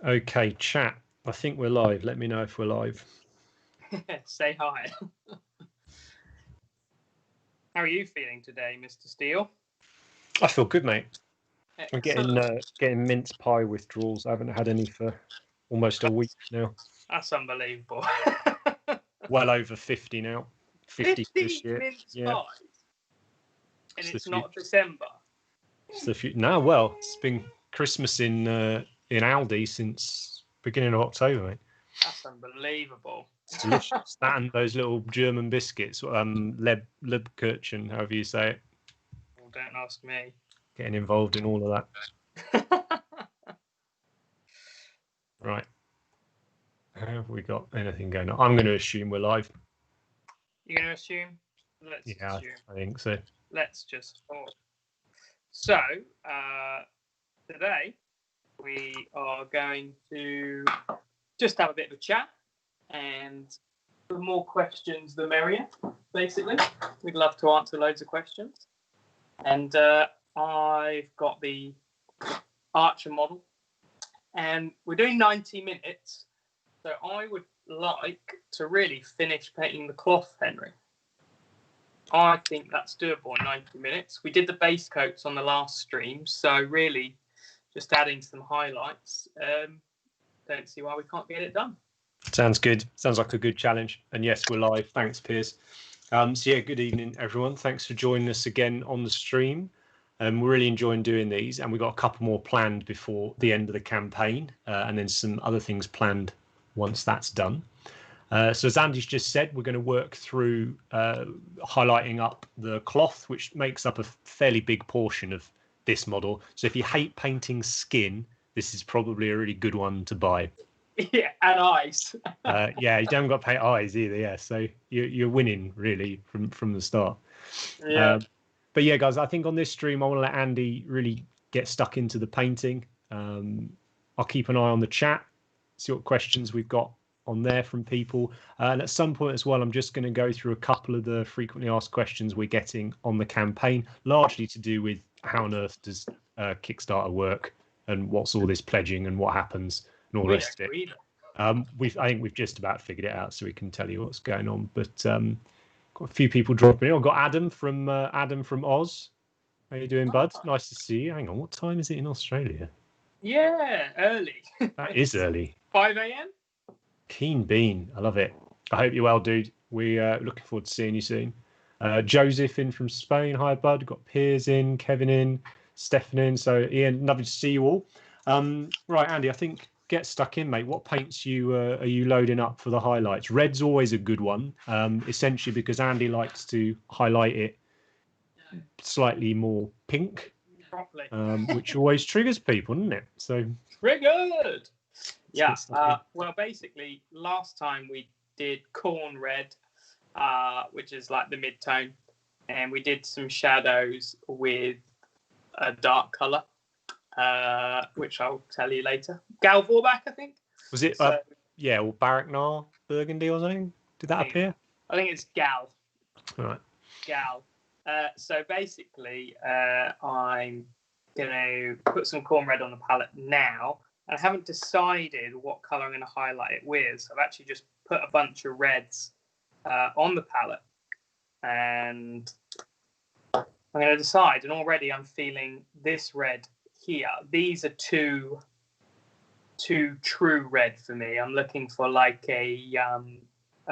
Okay, chat. I think we're live. Let me know if we're live. Say hi. How are you feeling today, Mr. Steele? I feel good, mate. I'm Excellent. getting mince pie withdrawals. I haven't had any for almost a week now. That's unbelievable. Well over 50 now. 50 this 50 year. mince Yeah. pies. And It's it's the not December. No, well, it's been Christmas in Aldi since beginning of October, mate. That's unbelievable. It's delicious. That and those little German biscuits, Lebkuchen, however you say it. Well, don't ask me. Getting involved in all of that. Right. Have we got anything going on? I'm going to assume we're live. You're going to assume? Let's assume. I think so. Let's just talk. So, today we are going to just have a bit of a chat, and the more questions, the merrier, basically. We'd love to answer loads of questions. And I've got the Archer model, and we're doing 90 minutes. So I would like to really finish painting the cloth, Henry. I think that's doable in 90 minutes. We did the base coats on the last stream, so really just adding some highlights. Don't see why we can't get it done. Sounds good. Sounds like a good challenge. And yes, we're live. Thanks, Piers. So yeah, good evening, everyone. Thanks for joining us again on the stream. We're really enjoying doing these, and we've got a couple more planned before the end of the campaign, and then some other things planned once that's done. So as Andy's just said, we're going to work through highlighting up the cloth, which makes up a fairly big portion of this model. So if you hate painting skin, this is probably a really good one to buy. Yeah, and eyes. Yeah, you don't got to paint eyes either. Yeah, so you're winning really from the start. Yeah. But yeah, guys, I think on this stream, I want to let Andy really get stuck into the painting. I'll keep an eye on the chat, see what questions we've got on there from people. And at some point as well, I'm just going to go through a couple of the frequently asked questions we're getting on the campaign, largely to do with how on earth does Kickstarter work and what's all this pledging and what happens and all the rest of it. I think we've just about figured it out, so we can tell you what's going on. But got a few people dropping in. I've got Adam from Oz. How you doing, bud? Nice to see you. Hang on, what time is it in Australia? Yeah, early. That is early. 5 a.m. Keen bean. I love it. I hope you're well, dude. We're looking forward to seeing you soon. Joseph in from Spain. Hi, bud. Got Piers in, Kevin in, Stefan in. So, Ian, lovely to see you all. Right, Andy, I think get stuck in, mate. What paints are you loading up for the highlights? Red's always a good one, essentially because Andy likes to highlight it slightly more pink, which always triggers people, doesn't it? So triggered. Yeah. Well, basically, last time we did corn red, which is like the mid-tone, and we did some shadows with a dark color, which I'll tell you later. Gal Vorbach, I think. Was it? Or Barracknar Burgundy or something? Did that appear? I think it's Gal. All right. Gal. So basically, I'm going to put some corn red on the palette now. I haven't decided what color I'm going to highlight it with. So I've actually just put a bunch of reds on the palette, and I'm going to decide. And already I'm feeling this red here. These are two true red for me. I'm looking for like a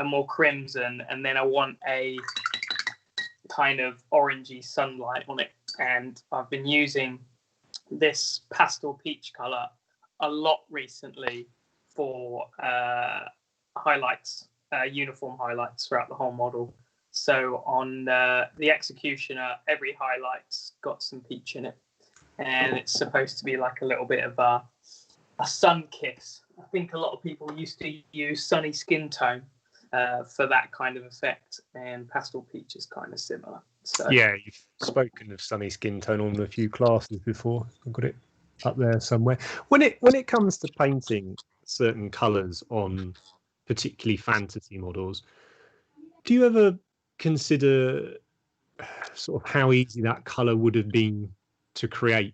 more crimson, and then I want a kind of orangey sunlight on it. And I've been using this pastel peach color a lot recently for highlights, uniform highlights throughout the whole model. So on the Executioner, every highlight's got some peach in it, and it's supposed to be like a little bit of a sun kiss. I think a lot of people used to use sunny skin tone for that kind of effect, and pastel peach is kind of similar. So yeah, you've spoken of sunny skin tone on a few classes before. I've got it up there somewhere. When it comes to painting certain colours on particularly fantasy models, do you ever consider sort of how easy that colour would have been to create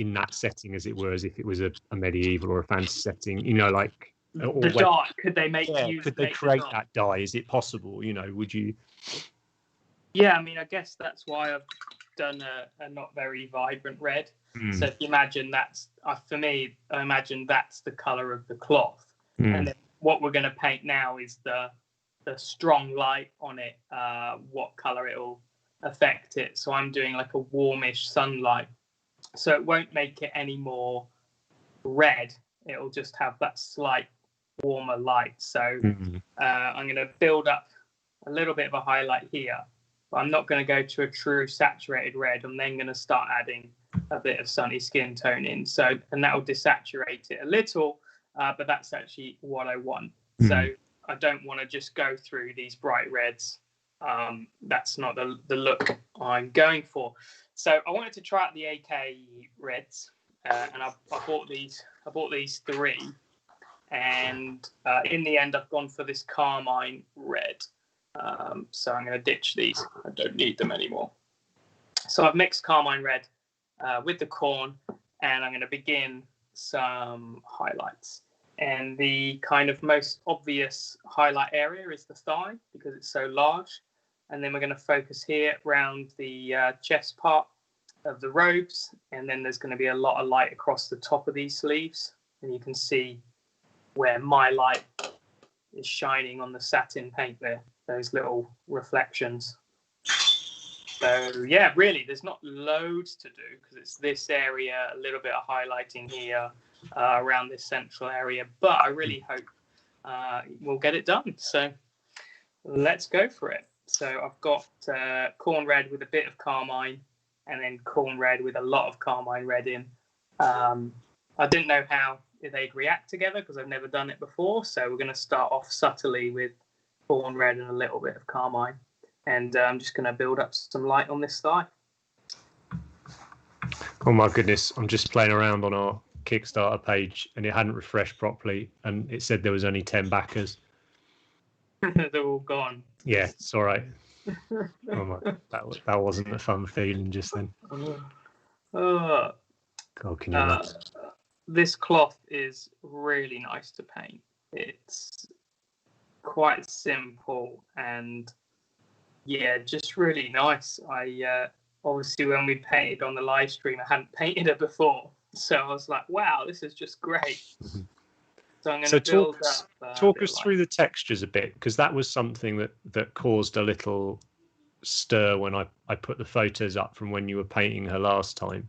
in that setting, as it were, as if it was a medieval or a fantasy setting, you know, like the dye. Could they make could they create that dye? Is it possible? You know, would you? Yeah, I mean, I guess that's why I've done a not very vibrant red. So if you imagine that's, for me, I imagine that's the color of the cloth. And then what we're going to paint now is the strong light on it, what color it will affect it. So I'm doing like a warmish sunlight. So it won't make it any more red. It'll just have that slight warmer light. So I'm going to build up a little bit of a highlight here. But I'm not going to go to a true saturated red. I'm then going to start adding a bit of sunny skin tone in. So, and that will desaturate it a little, but that's actually what I want. So I don't want to just go through these bright reds. That's not the look I'm going for. So I wanted to try out the AK reds, and I bought these. I bought these 3, and in the end, I've gone for this carmine red. So I'm going to ditch these. I don't need them anymore. So I've mixed carmine red with the corn, and I'm going to begin some highlights. And the kind of most obvious highlight area is the thigh, because it's so large. And then we're going to focus here around the chest part of the robes. And then there's going to be a lot of light across the top of these sleeves. And you can see where my light is shining on the satin paint there, those little reflections. So yeah, really, there's not loads to do because it's this area, a little bit of highlighting here around this central area, but I really hope we'll get it done. So let's go for it. So I've got corn red with a bit of carmine, and then corn red with a lot of carmine red in. I didn't know how they'd react together because I've never done it before. So we're going to start off subtly with corn red and a little bit of carmine. And I'm just going to build up some light on this thigh. Oh my goodness, I'm just playing around on our Kickstarter page and it hadn't refreshed properly and it said there was only 10 backers. They're all gone. Yeah, it's all right. Oh my, that wasn't a fun feeling just then. God, can you imagine? This cloth is really nice to paint. It's quite simple and yeah, just really nice. I obviously when we painted on the live stream, I hadn't painted her before, so I was like, "Wow, this is just great." So I'm going to build up. Talk us through the textures a bit, because that was something that caused a little stir when I put the photos up from when you were painting her last time.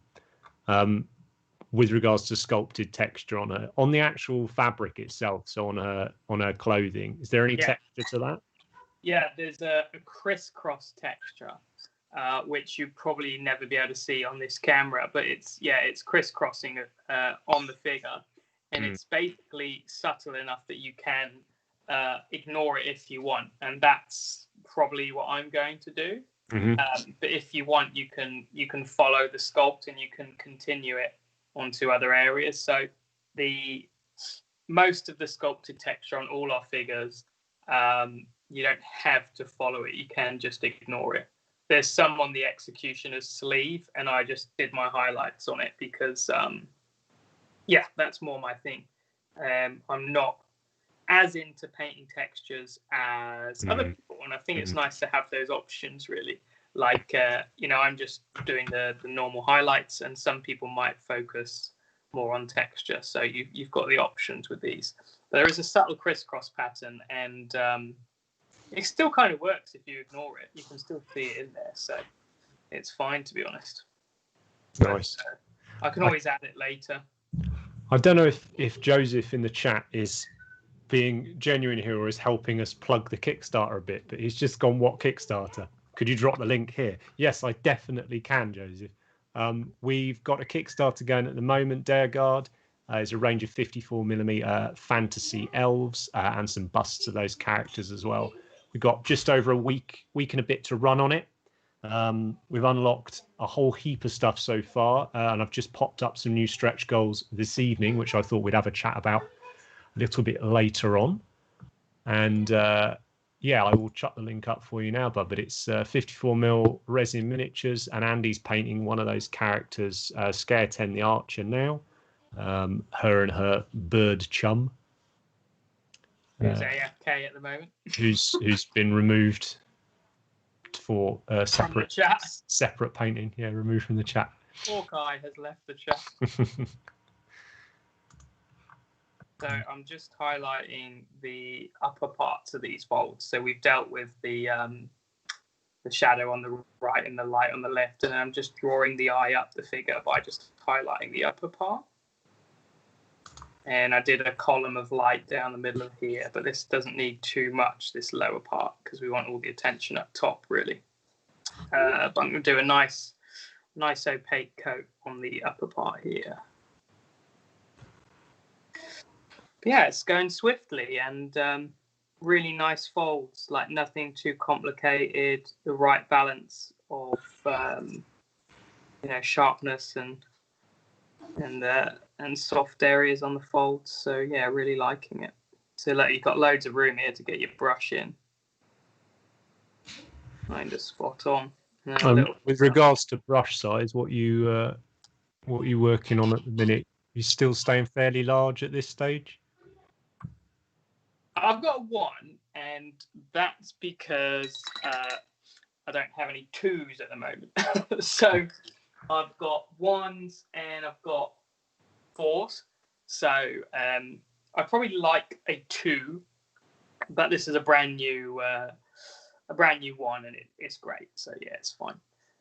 With regards to sculpted texture on the actual fabric itself, so on her clothing, is there any texture to that? Yeah, there's a crisscross texture, which you probably never be able to see on this camera, but it's crisscrossing on the figure, and it's basically subtle enough that you can ignore it if you want, and that's probably what I'm going to do. But if you want, you can follow the sculpt and you can continue it onto other areas. So most of the sculpted texture on all our figures, you don't have to follow it. You can just ignore it. There's some on the executioner's sleeve, and I just did my highlights on it because, that's more my thing. I'm not as into painting textures as other people, and I think it's nice to have those options, really. Like, I'm just doing the normal highlights, and some people might focus more on texture. So you've got the options with these. But there is a subtle crisscross pattern, and it still kind of works if you ignore it. You can still see it in there, so it's fine, to be honest. Nice. But, I can always add it later. I don't know if Joseph in the chat is being genuine here or is helping us plug the Kickstarter a bit, but he's just gone, what Kickstarter? Could you drop the link here? Yes, I definitely can, Joseph. We've got a Kickstarter going at the moment, Dare Guard. There's a range of 54mm fantasy elves and some busts of those characters as well. We've got just over a week and a bit to run on it. We've unlocked a whole heap of stuff so far, and I've just popped up some new stretch goals this evening, which I thought we'd have a chat about a little bit later on. And yeah, I will chuck the link up for you now, bud. But it's 54mm resin miniatures, and Andy's painting one of those characters, Sceotend the Archer now, her and her bird chum. Who's AFK at the moment? who's been removed for separate painting. Yeah, removed from the chat. Poor guy has left the chat. So I'm just highlighting the upper parts of these folds. So we've dealt with the shadow on the right and the light on the left, and I'm just drawing the eye up the figure by just highlighting the upper part. And I did a column of light down the middle of here, but this doesn't need too much, this lower part, because we want all the attention up top, really. But I'm going to do a nice opaque coat on the upper part here. Yeah, it's going swiftly, and really nice folds, like nothing too complicated, the right balance of sharpness and soft areas on the folds. So yeah, really liking it. So like you've got loads of room here to get your brush in. Kind of spot on. With regards to brush size, what you working on at the minute? You still staying fairly large at this stage? I've got one, and that's because I don't have any twos at the moment. So I've got ones and I've got fours. So I probably like a 2, but this is a brand new one, and it's great. So yeah, it's fine.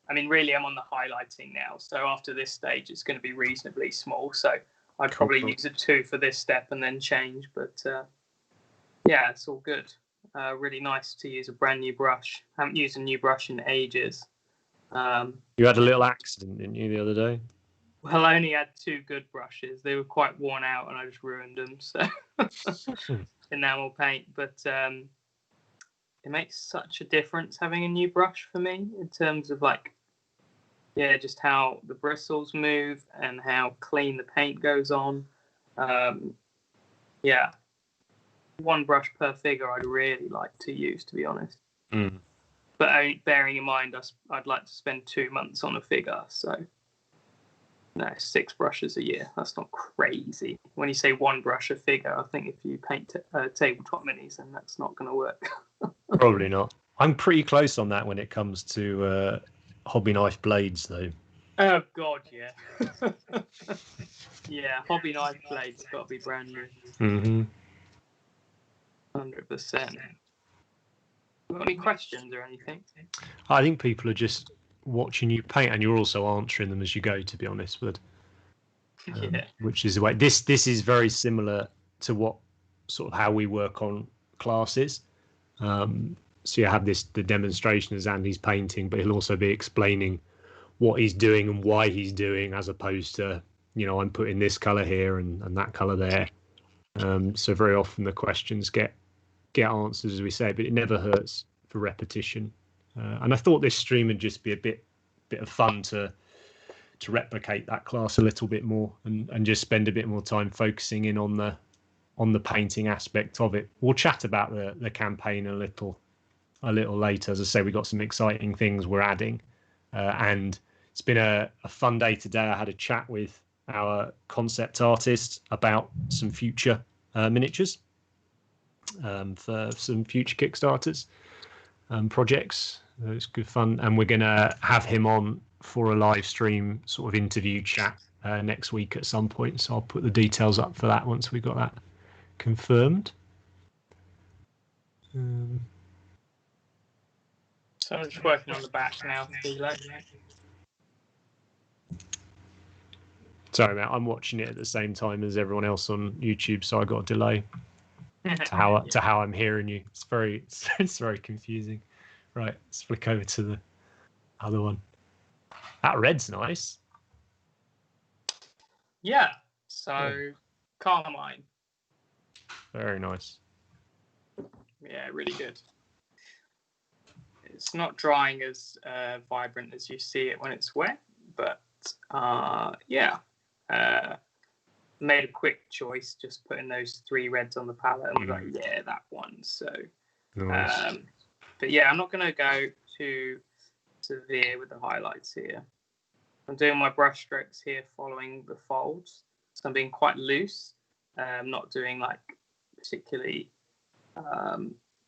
I mean, really, I'm on the highlighting now. So after this stage, it's going to be reasonably small. So I'd probably use a 2 for this step and then change. But yeah, it's all good. Really nice to use a brand new brush. Haven't used a new brush in ages. You had a little accident, didn't you, the other day? Well, I only had 2 good brushes. They were quite worn out, and I just ruined them. So enamel paint, but it makes such a difference having a new brush for me in terms of just how the bristles move and how clean the paint goes on. Yeah, 1 brush per figure I'd really like to use, to be honest. But bearing in mind I'd like to spend 2 months on a figure, so 6 brushes a year, that's not crazy. When you say 1 brush a figure, I think if you paint tabletop minis, then that's not going to work. Probably not. I'm pretty close on that when it comes to hobby knife blades, though. Oh god, yeah. Yeah, hobby knife blades got to be brand new. 100%. Got any questions or anything? I think people are just watching you paint, and you're also answering them as you go, to be honest. But which is the way. This is very similar to what sort of how we work on classes. So you have the demonstration as Andy's painting, but he'll also be explaining what he's doing and why he's doing, as opposed to I'm putting this color here and that color there. So very often the questions get answers, as we say, but it never hurts for repetition. And I thought this stream would just be a bit of fun to replicate that class a little bit more and just spend a bit more time focusing in on the painting aspect of it. We'll chat about the campaign a little later. As I say, we got some exciting things we're adding, and it's been a fun day today. I had a chat with our concept artist about some future miniatures for some future Kickstarters projects. It's good fun, and we're going to have him on for a live stream sort of interview chat next week at some point. So I'll put the details up for that once we got that confirmed. So I'm just working on the back now. Sorry, Matt, I'm watching it at the same time as everyone else on YouTube, so I got a delay to how I'm hearing you. It's very confusing. Right, let's flick over to the other one. That red's nice. Yeah. So Carmine. Very nice. Yeah, really good. It's not drying as vibrant as you see it when it's wet, but made a quick choice, just putting those 3 reds on the palette, and was like, yeah, that one. So Nice. But yeah, I'm not going to go too severe with the highlights here. I'm doing my brush strokes here following the folds. So I'm being quite loose. I'm not doing like particularly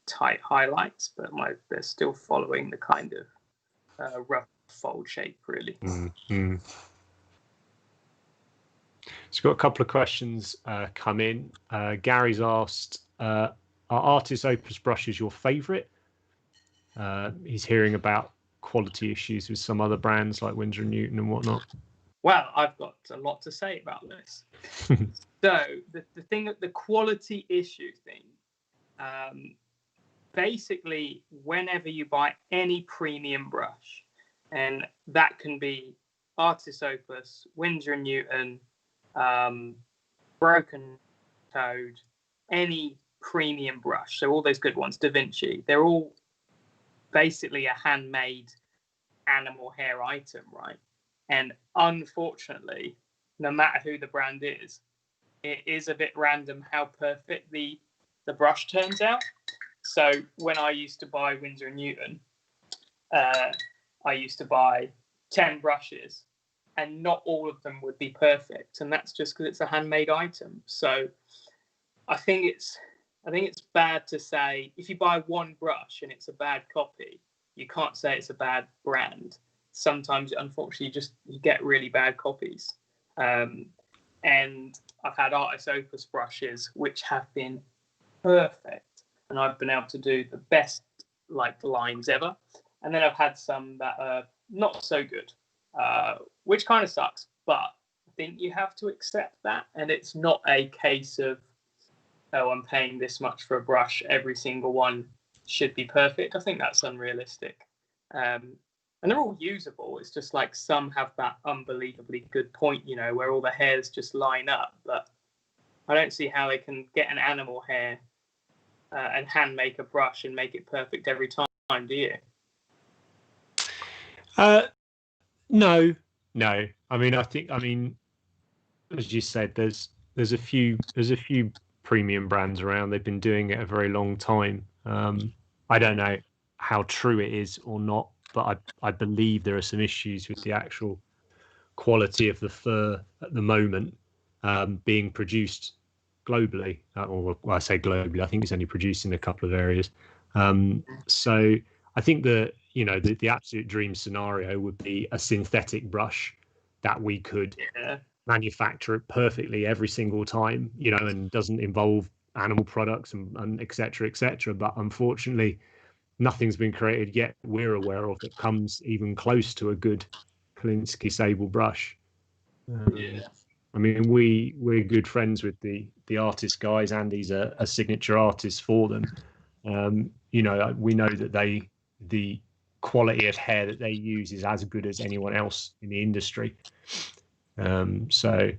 tight highlights, but they're still following the kind of rough fold shape, really. Mm-hmm. So got a couple of questions come in. Gary's asked, are Artist Opus brushes your favourite? He's hearing about quality issues with some other brands like Winsor & Newton and whatnot. Well, I've got a lot to say about this. So the thing, the quality issue thing, basically, whenever you buy any premium brush, and that can be Artist Opus, Winsor & Newton, Broken Toad, any premium brush, so all those good ones, Da Vinci, they're all basically a handmade animal hair item, right? And unfortunately, no matter who the brand is, it is a bit random how perfect the brush turns out. So when I used to buy Winsor & Newton, I used to buy 10 brushes and not all of them would be perfect. And that's just because it's a handmade item. So I think it's bad to say if you buy one brush and it's a bad copy, you can't say it's a bad brand. Sometimes, unfortunately, you get really bad copies. And I've had Artist Opus brushes which have been perfect, and I've been able to do the best lines ever. And then I've had some that are not so good, which kind of sucks. But I think you have to accept that, and it's not a case of, oh, I'm paying this much for a brush, every single one should be perfect. I think that's unrealistic. And they're all usable. It's just like some have that unbelievably good point, where all the hairs just line up. But I don't see how they can get an animal hair and hand make a brush and make it perfect every time, do you? No. I mean, as you said, there's a few premium brands around. They've been doing it a very long time. I don't know how true it is or not, but I believe there are some issues with the actual quality of the fur at the moment being produced globally. Or I say globally, I think it's only produced in a couple of areas. So I think the absolute dream scenario would be a synthetic brush that we could manufacture it perfectly every single time, and doesn't involve animal products and et cetera, but unfortunately nothing's been created yet we're aware of that comes even close to a good Kolinsky sable brush. I mean, we're good friends with the artist guys. Andy's a signature artist for them. We know that the quality of hair that they use is as good as anyone else in the industry. So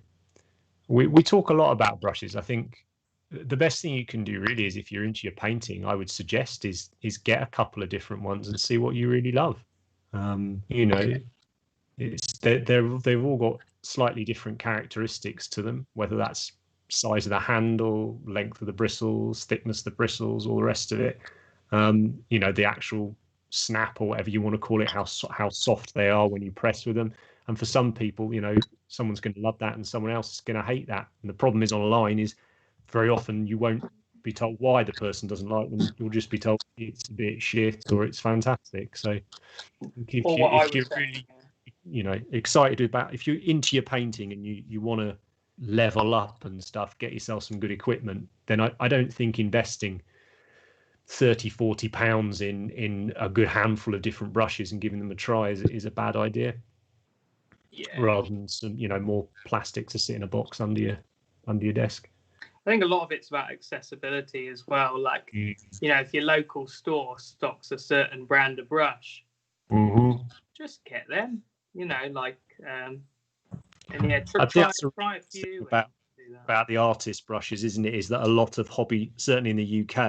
we talk a lot about brushes. I think the best thing you can do really is, if you're into your painting, I would suggest is get a couple of different ones and see what you really love. They've all got slightly different characteristics to them, whether that's size of the handle, length of the bristles, thickness of the bristles, all the rest of it. The actual snap, or whatever you want to call it, how soft they are when you press with them. And for some people, someone's going to love that and someone else is going to hate that. And the problem is online is very often you won't be told why the person doesn't like them. You'll just be told it's a bit shit or it's fantastic. So if you're really excited about, if you're into your painting and you want to level up and stuff, get yourself some good equipment, then I don't think investing 30-40 pounds in a good handful of different brushes and giving them a try is a bad idea. Rather than some more plastic to sit in a box under your desk. I think a lot of it's about accessibility as well. Like, if your local store stocks a certain brand of brush, just get them. And try a few. About the artist brushes, isn't it? Is that a lot of hobby, certainly in the UK,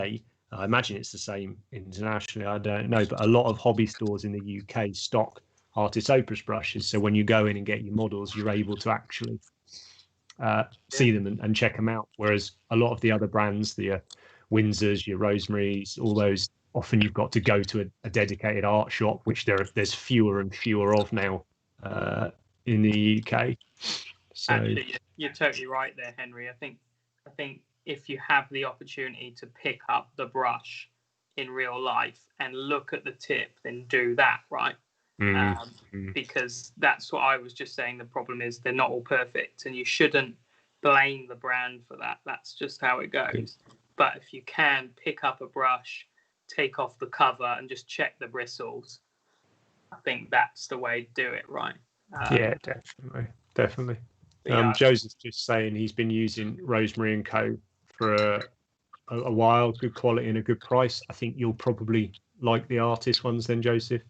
I imagine it's the same internationally, I don't know, but a lot of hobby stores in the UK stock Artist Opus brushes. So when you go in and get your models, you're able to actually see them and check them out. Whereas a lot of the other brands, the Windsors, your Rosemaries, all those. Often you've got to go to a dedicated art shop, which there's fewer and fewer of now in the UK. So actually, you're totally right there, Henry. I think if you have the opportunity to pick up the brush in real life and look at the tip, then do that, right? Because that's what I was just saying. The problem is they're not all perfect, and you shouldn't blame the brand for that. That's just how it goes. But if you can pick up a brush, take off the cover, and just check the bristles, I think that's the way to do it, right? Yeah, definitely. Joseph's just saying he's been using Rosemary and Co for a while, good quality and a good price. I think you'll probably like the artist ones then, Joseph.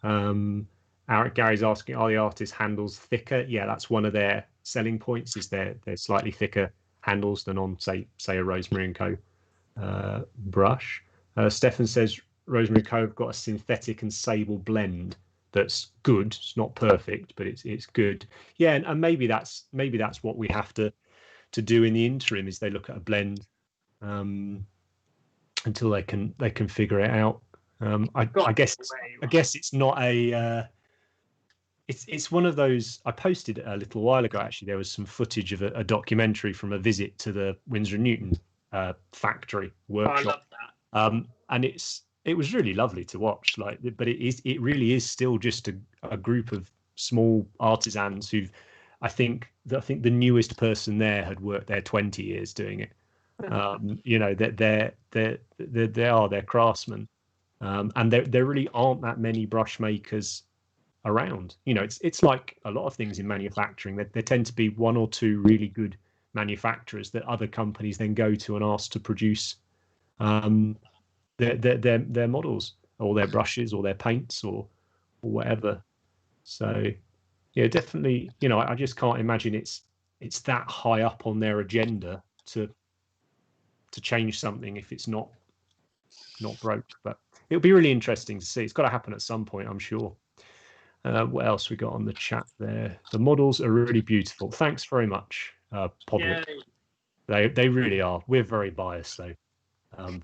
Gary's asking, are the artist handles thicker? Yeah, that's one of their selling points, is they're slightly thicker handles than on say a Rosemary and Co brush. Stefan says Rosemary Co have got a synthetic and sable blend that's good. It's not perfect, but it's good. Yeah, and maybe that's what we have to do in the interim, is they look at a blend until they can figure it out. I guess it's not a it's one of those. I posted a little while ago, actually. There was some footage of a documentary from a visit to the Winsor & Newton factory workshop. I love that. And it was really lovely to watch. But it really is still just a group of small artisans who've. I think the newest person there had worked there 20 years doing it. That they're craftsmen, and there really aren't that many brush makers around. It's like a lot of things in manufacturing. There tend to be one or two really good manufacturers that other companies then go to and ask to produce their models or their brushes or their paints or whatever. So yeah, definitely. I just can't imagine it's that high up on their agenda to change something if it's not broke. But it'll be really interesting to see. It's got to happen at some point, I'm sure. What else we got on the chat there? The models are really beautiful. Thanks very much, Podrick. They really are. We're very biased, though.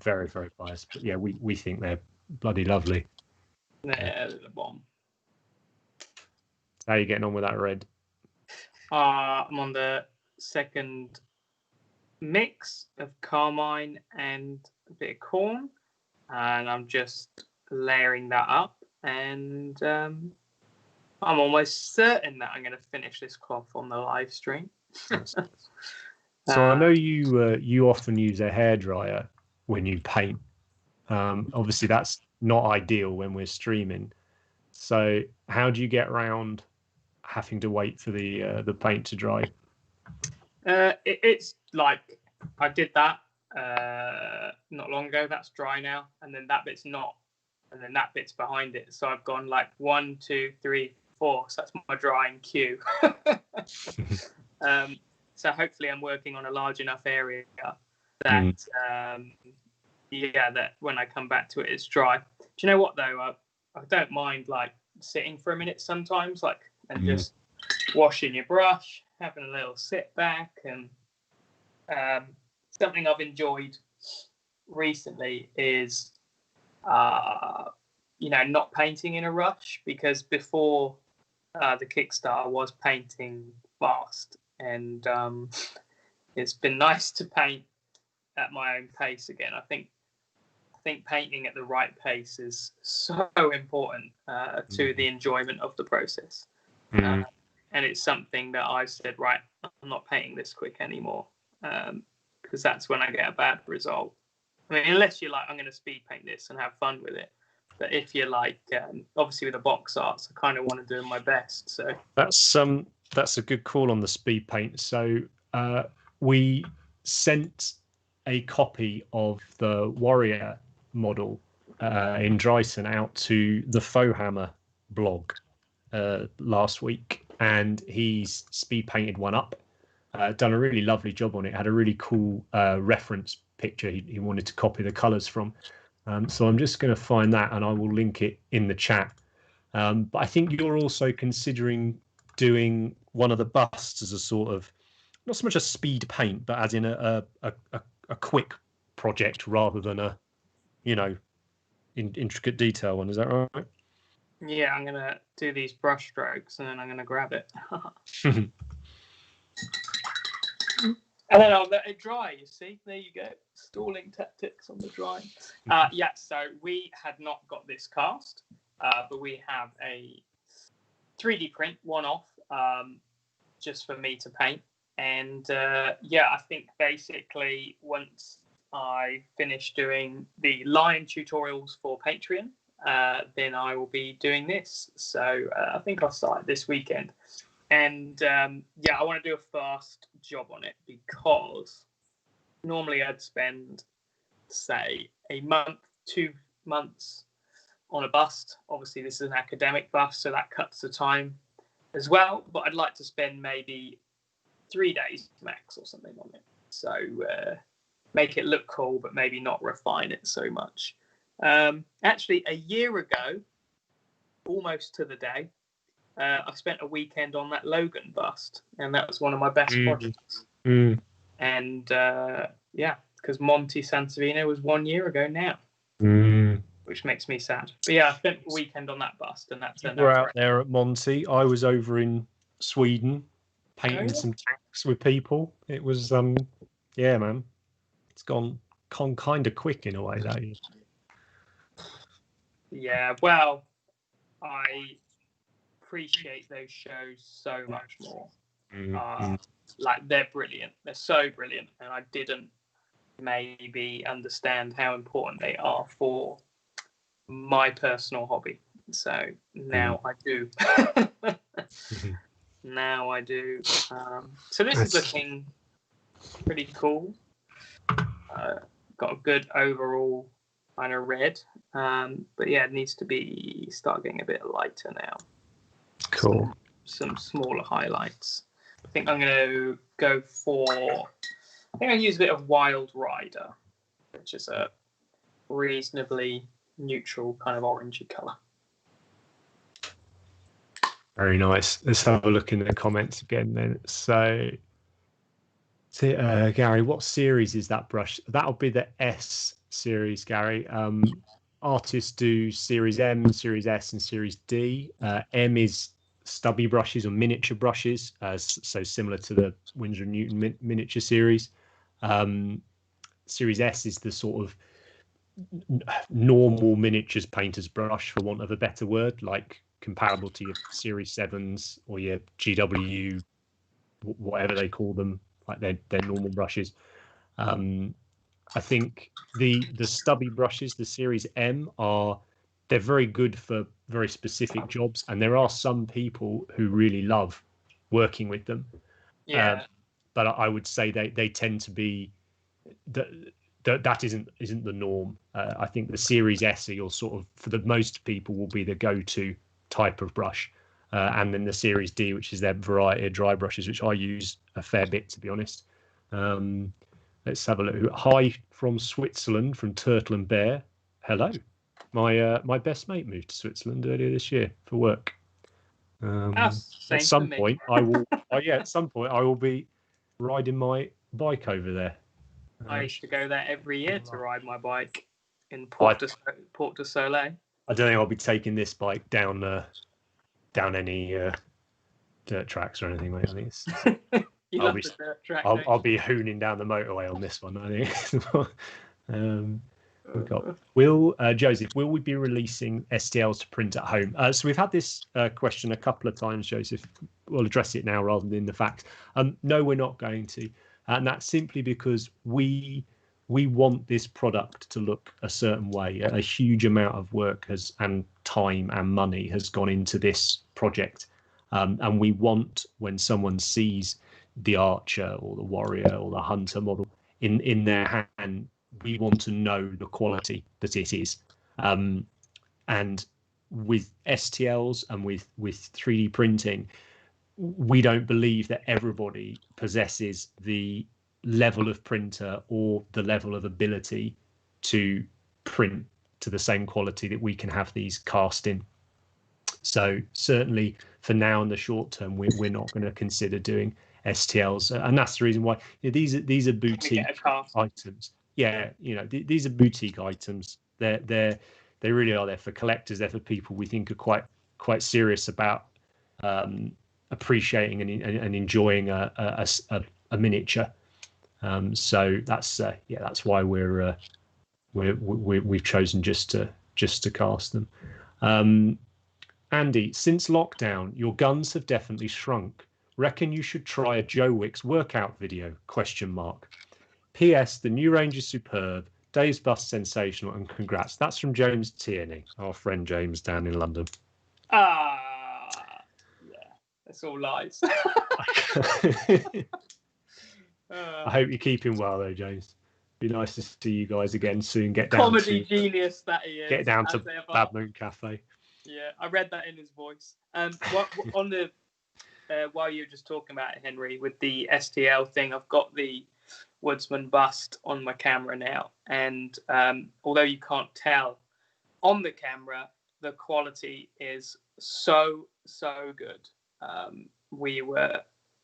Very, very biased. But yeah, we think they're bloody lovely. They're the bomb. How are you getting on with that red? I'm on the second mix of carmine and a bit of corn, and I'm just layering that up, and I'm almost certain that I'm going to finish this cloth on the live stream. So I know you often use a hairdryer when you paint. Obviously that's not ideal when we're streaming. So how do you get around having to wait for the paint to dry? It's like I did that not long ago. That's dry now, and then that bit's not, and then that bit's behind it. So I've gone like 1, 2, 3, 4. So that's my drying queue. So hopefully I'm working on a large enough area that that when I come back to it, it's dry. Do you know what though? I don't mind like sitting for a minute sometimes, and just washing your brush, having a little sit back, and something I've enjoyed recently is not painting in a rush, because before the Kickstarter I was painting fast, and it's been nice to paint at my own pace again. I think painting at the right pace is so important to the enjoyment of the process. And it's something that I said, right, I'm not painting this quick anymore, because that's when I get a bad result. I mean, unless you're like, I'm going to speed paint this and have fun with it. But if you're like, obviously with the box arts, I kind of want to do my best. So that's a good call on the speed paint. So we sent a copy of the Warrior model in Dryson out to the Faux Hammer blog last week, and he's speed painted one up, done a really lovely job on it, had a really cool reference picture he wanted to copy the colors from. So I'm just going to find that and I will link it in the chat. But I think you're also considering doing one of the busts as a sort of, not so much a speed paint, but as in a quick project rather than a, intricate detail one. Is that right? Yeah, I'm gonna do these brush strokes and then I'm gonna grab it. And then I'll let it dry, you see? There you go. Stalling tactics on the drying. Yeah, so we had not got this cast, but we have a 3D print, one-off, just for me to paint. And yeah, I think basically once I finish doing the line tutorials for Patreon, then I will be doing this. So I think I'll start this weekend. And yeah, I want to do a fast job on it because normally I'd spend, say, a month, 2 months on a bust. Obviously, this is an academic bust, so that cuts the time as well. But I'd like to spend maybe 3 days max or something on it. So make it look cool, but maybe not refine it so much. Actually, a year ago, almost to the day, I spent a weekend on that Logan bust, and that was one of my best projects. And yeah, because Monty Sansevino was 1 year ago now, which makes me sad. But yeah, I spent a weekend on that bust, and that turned out. We're out there at Monty. I was over in Sweden painting some tanks with people. It was yeah, man, it's gone kind of quick in a way, that is. Yeah, well, I appreciate those shows so much more. Like, they're brilliant. They're so brilliant, and I didn't maybe understand how important they are for my personal hobby. So now I do. Now I do. So this is looking pretty cool. Got a good overall kind of red. But yeah, it needs to start getting a bit lighter now. Cool. Some smaller highlights. I think I'm going to go for. I think I'll use a bit of Wild Ryder, which is a reasonably neutral kind of orangey colour. Very nice. Let's have a look in the comments again then. So Gary, what series is that brush? That'll be the S series, Gary. Artists do Series M, Series S, and Series D. M is stubby brushes or miniature brushes, so similar to the Winsor & Newton miniature series. Series S is the sort of normal miniatures painter's brush, for want of a better word, like comparable to your Series 7s or your GW, whatever they call them, like they're normal brushes. I think the stubby brushes, the Series M, they're very good for very specific jobs, and there are some people who really love working with them. Yeah. But I would say they tend to be that isn't the norm. I think the Series S, you'll sort of, for the most people, will be the go-to type of brush, and then the Series D, which is their variety of dry brushes, which I use a fair bit, to be honest. Let's have a look. Hi from Switzerland, from Turtle and Bear. Hello. My best mate moved to Switzerland earlier this year for work. At some point, I will. At some point, I will be riding my bike over there. I used to go there every year to ride my bike in Port de Soleil. I don't think I'll be taking this bike down any dirt tracks or anything, mate. I think I'll be hooning down the motorway on this one, I think. We've got Joseph, will we be releasing STLs to print at home? So we've had this question a couple of times, Joseph. We'll address it now rather than the fact. No, we're not going to. And that's simply because we want this product to look a certain way. A huge amount of work and time and money has gone into this project. And we want, when someone sees the archer or the warrior or the hunter model in their hand, we want to know the quality that it is. And with STLs and with 3D printing, we don't believe that everybody possesses the level of printer or the level of ability to print to the same quality that we can have these cast in. So certainly for now, in the short term, we're not going to consider doing STLs, and that's the reason why these are boutique items. yeah, these are boutique items. They really are there for collectors. They're for people we think are quite serious about appreciating and enjoying a miniature. So that's why we've chosen just to cast them. Andy, since lockdown, your guns have definitely shrunk. Reckon you should try a Joe Wicks workout video? ? P.S. The new range is superb. Dave's bust sensational, and congrats. That's from James Tierney, our friend James down in London. Yeah, that's all lies. I hope you're keeping well, though, James. Be nice to see you guys again soon. Get down comedy genius that he is. Get down to Bad Moon Cafe. Yeah, I read that in his voice. What on the while you were just talking about it, Henry, with the STL thing, I've got the Woodsman bust on my camera now, and although you can't tell on the camera, the quality is so good. We were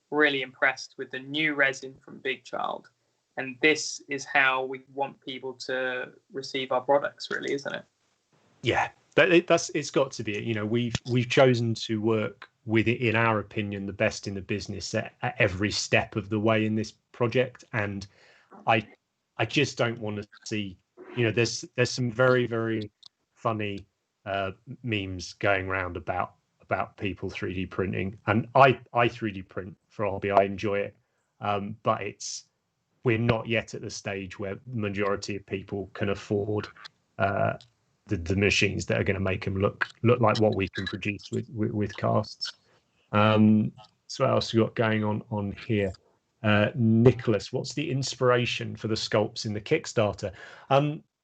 really impressed with the new resin from Big Child, and this is how we want people to receive our products, really, isn't it? Yeah, it's got to be. We've chosen to work with it, in our opinion, the best in the business at every step of the way in this project, and I just don't want to see. There's some very, very funny memes going around about people 3D printing, and I 3D print for hobby. I enjoy it, but we're not yet at the stage where the majority of people can afford the machines that are going to make them look like what we can produce with casts. So what else we got going on here? Nicholas, what's the inspiration for the sculpts in the Kickstarter?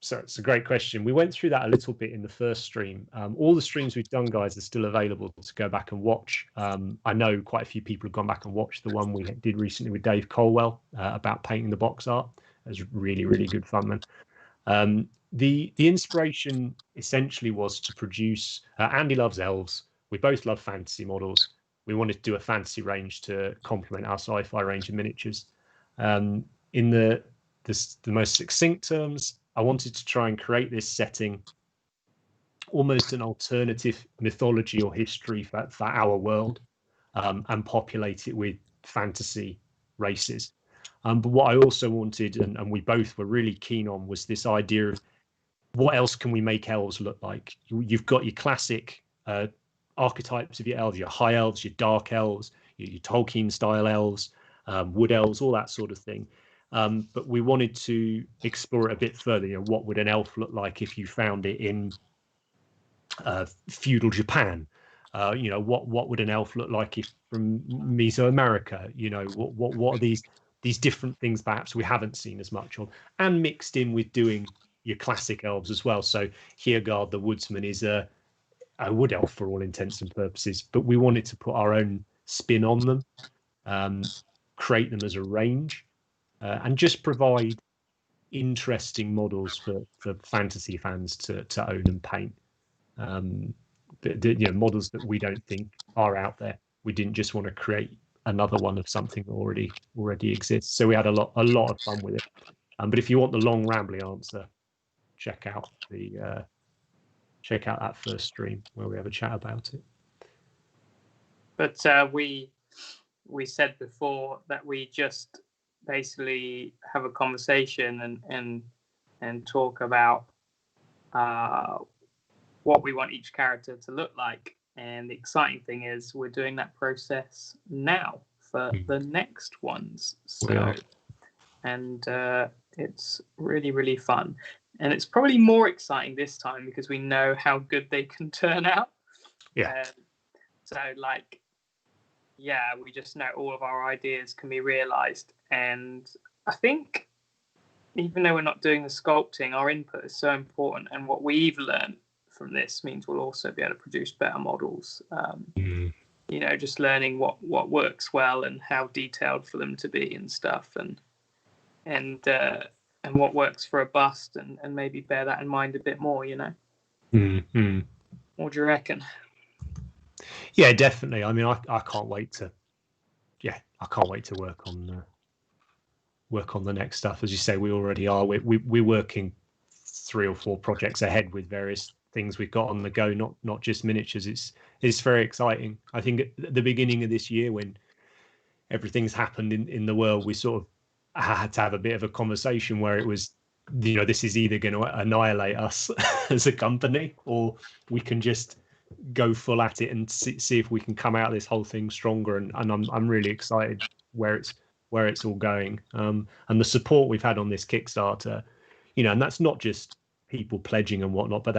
So it's a great question. We went through that a little bit in the first stream. All the streams we've done, guys, are still available to go back and watch. I know quite a few people have gone back and watched the one we did recently with Dave Colwell about painting the box art. It was really, really good fun, man. The inspiration essentially was to produce. Andy loves elves. We both love fantasy models. We wanted to do a fantasy range to complement our sci-fi range of miniatures. In the most succinct terms, I wanted to try and create this setting, almost an alternative mythology or history for our world, and populate it with fantasy races. But what I also wanted, and we both were really keen on, was this idea of what else can we make elves look like? You've got your classic archetypes of your elves, your high elves, your dark elves, your Tolkien style elves, wood elves, all that sort of thing. But we wanted to explore it a bit further. What would an elf look like if you found it in feudal Japan? What would an elf look like if from Mesoamerica? What are these different things perhaps we haven't seen as much of, and mixed in with doing your classic elves as well. So Hiergard the Woodsman is a wood elf for all intents and purposes, but we wanted to put our own spin on them, create them as a range, and just provide interesting models for fantasy fans to own and paint. Models that we don't think are out there. We didn't just want to create another one of something that already exists. So we had a lot of fun with it. But if you want the long rambling answer, check out that first stream where we have a chat about it. But we said before that we just basically have a conversation and talk about what we want each character to look like. And the exciting thing is we're doing that process now for the next ones. So, and it's really, really fun. And it's probably more exciting this time because we know how good they can turn out. Yeah. We just know all of our ideas can be realized. And I think even though we're not doing the sculpting, our input is so important. And what we've learned from this means we'll also be able to produce better models. Just learning what works well and how detailed for them to be and stuff, and what works for a bust, and maybe bear that in mind a bit more. What do you reckon? Yeah, definitely. I mean, I can't wait to work work on the next stuff. As you say, we already are. We're working 3 or 4 projects ahead with various things we've got on the go, not just miniatures. It's very exciting. I think at the beginning of this year, when everything's happened in the world, we sort of had to have a bit of a conversation where it was, this is either going to annihilate us as a company, or we can just go full at it and see if we can come out of this whole thing stronger. And I'm really excited where it's all going. And the support we've had on this Kickstarter, and that's not just people pledging and whatnot, but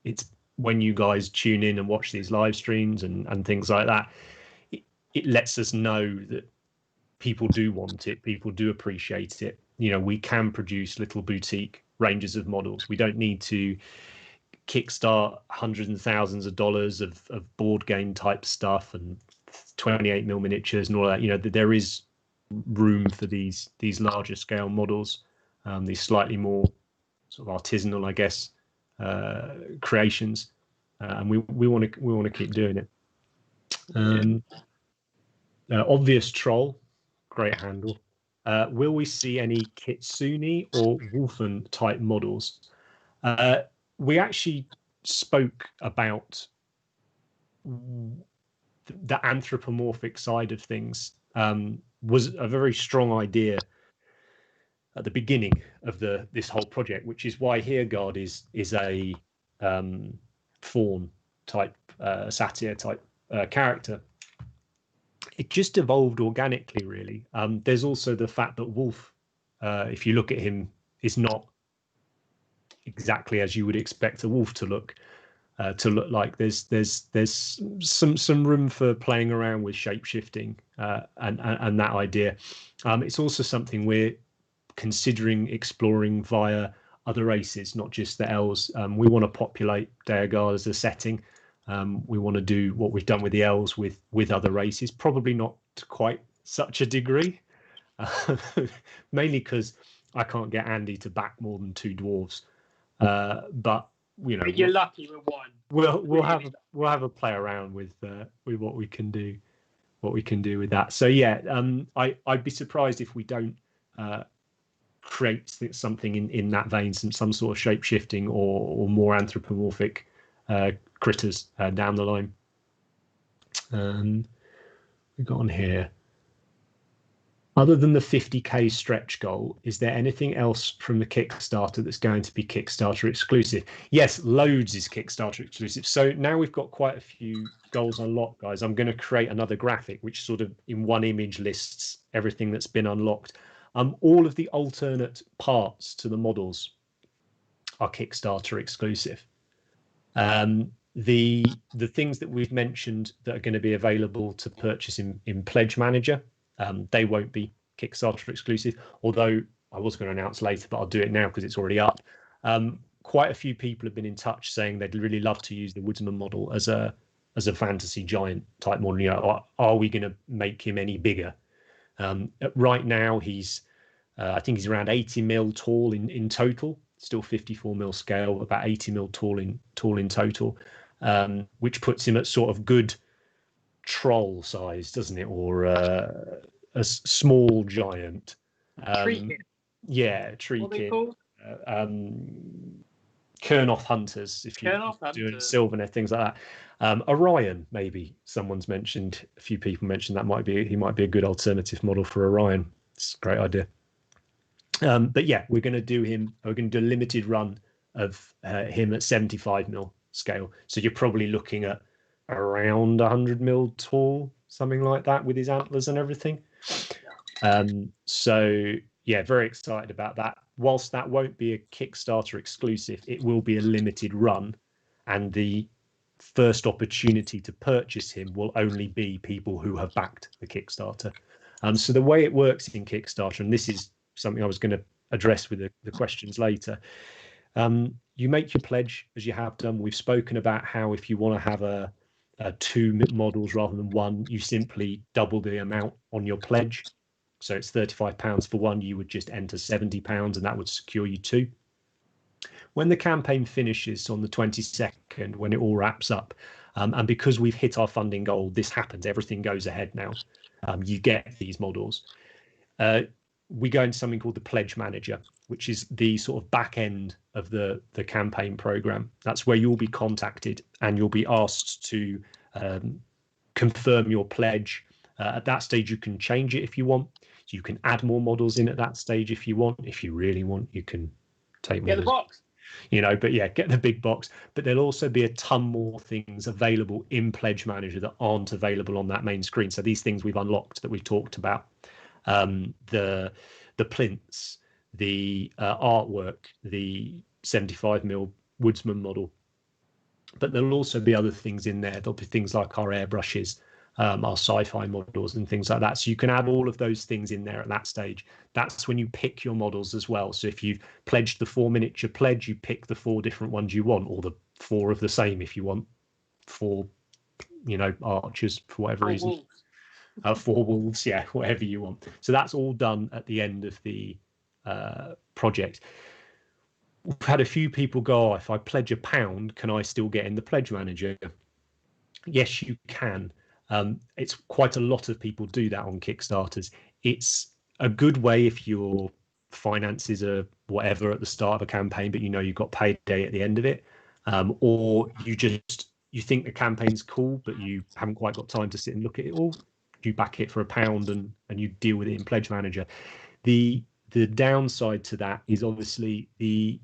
it's when you guys tune in and watch these live streams and things like that, it lets us know that people do want it, people do appreciate it. We can produce little boutique ranges of models. We don't need to kickstart hundreds and thousands of dollars of board game type stuff and 28mm miniatures and all that. There is room for these larger scale models, these slightly more sort of artisanal, I guess, creations, and we want to keep doing it. Obvious Troll, great handle. Will we see any Kitsune or Wolfen type models? We actually spoke about the anthropomorphic side of things. Was a very strong idea at the beginning of this whole project, which is why Heergaard is a faun type, satyr type character. It just evolved organically, really. There's also the fact that Wolf, if you look at him, is not exactly as you would expect a wolf to look like. There's some room for playing around with shape shifting and that idea. It's also something we're considering exploring via other races, not just the elves. We want to populate Deogar as a setting. We want to do what we've done with the elves with other races, probably not to quite such a degree, mainly because I can't get Andy to back more than 2 dwarves. But you're lucky with 1. We'll have a play around with what we can do with that. So yeah, I'd be surprised if we don't create something in that vein, some sort of shape shifting or more anthropomorphic critters down the line. We've got on here. Other than the 50k stretch goal, is there anything else from the Kickstarter that's going to be Kickstarter exclusive? Yes, loads is Kickstarter exclusive. So now we've got quite a few goals unlocked, guys. I'm going to create another graphic which sort of in one image lists everything that's been unlocked. All of the alternate parts to the models are Kickstarter exclusive. The things that we've mentioned that are going to be available to purchase in Pledge Manager, they won't be Kickstarter exclusive, although I was going to announce later, but I'll do it now because it's already up. Quite a few people have been in touch saying they'd really love to use the Woodsman model as a fantasy giant type model. Are we going to make him any bigger? Right now, I think he's around 80mm tall in total, still 54mm scale, about 80mm tall in total, which puts him at sort of good troll size, doesn't it? Or a small giant. Tree kid. Yeah, tree what kid. Kernoth hunters, if you're doing Sylvaner, things like that. Orion, maybe someone's mentioned. A few people mentioned that he might be a good alternative model for Orion. It's a great idea. But yeah, we're going to do a limited run of him at 75mm scale. So you're probably looking at around 100mm tall, something like that, with his antlers and everything. So yeah, very excited about that. Whilst that won't be a Kickstarter exclusive, it will be a limited run, and the first opportunity to purchase him will only be people who have backed the Kickstarter. So the way it works in Kickstarter, and this is something I was going to address with the questions later, you make your pledge as you have done. We've spoken about how if you want to have 2 models rather than 1, you simply double the amount on your pledge. So it's £35 for 1, you would just enter £70 and that would secure you 2. When the campaign finishes on the 22nd, when it all wraps up, and because we've hit our funding goal, this happens, everything goes ahead now. You get these models. we go into something called the Pledge Manager, which is the sort of back end of the campaign program. That's where you'll be contacted and you'll be asked to confirm your pledge. At that stage, you can change it if you want. You can add more models in at that stage if you want. If you really want, you can take Get the box. but yeah, get the big box. But there'll also be a ton more things available in Pledge Manager that aren't available on that main screen. So these things we've unlocked that we've talked about, the plinths, the artwork, the 75mm Woodsman model. But there'll also be other things in there. There'll be things like our airbrushes, our sci-fi models and things like that. So you can add all of those things in there at that stage. That's when you pick your models as well. So if you've pledged the 4 miniature pledge, you pick the 4 different ones you want, or the 4 of the same if you want 4, archers for whatever reason. 4 wolves, yeah, whatever you want. So that's all done at the end of the project. We've had a few people go, if I pledge £1, can I still get in the Pledge Manager? Yes, you can. It's quite a lot of people do that on Kickstarters. It's a good way if your finances are whatever at the start of a campaign, but you've got payday at the end of it, or you think the campaign's cool, but you haven't quite got time to sit and look at it all. You back it for £1 and you deal with it in Pledge Manager. The downside to that is obviously the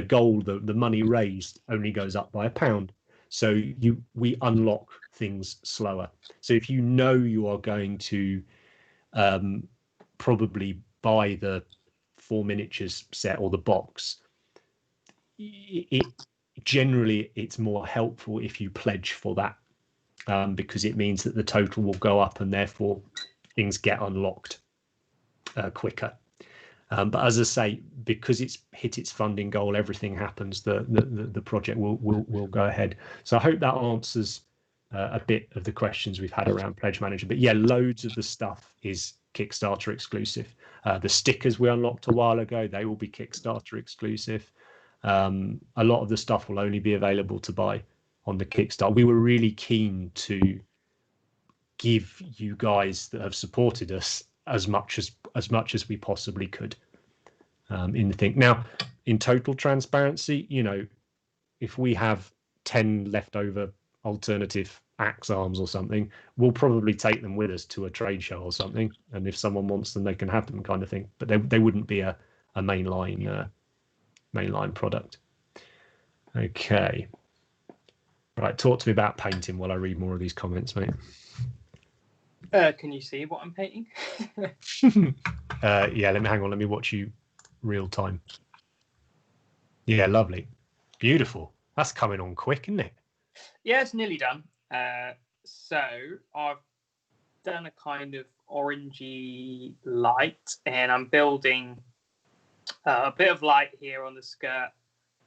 goal, the money raised only goes up by £1. So we unlock things slower. So if you are going to probably buy the 4 miniatures set or the box, it's more helpful if you pledge for that, because it means that the total will go up and therefore things get unlocked quicker. But as I say, because it's hit its funding goal, everything happens. The project will go ahead. So I hope that answers a bit of the questions we've had around Pledge Manager. But yeah, loads of the stuff is Kickstarter exclusive. The stickers we unlocked a while ago, they will be Kickstarter exclusive. A lot of the stuff will only be available to buy on the Kickstarter. We were really keen to give you guys that have supported us as much as we possibly could in the thing. Now, in total transparency, if we have 10 leftover alternative axe arms or something, we'll probably take them with us to a trade show or something, and if someone wants them, they can have them, kind of thing. But they wouldn't be a mainline product. Okay, right, talk to me about painting while I read more of these comments, mate. Can you see what I'm painting? Yeah, let me watch you real time. Yeah, lovely, beautiful. That's coming on quick, isn't it? Yeah, it's nearly done. So I've done a kind of orangey light, and I'm building a bit of light here on the skirt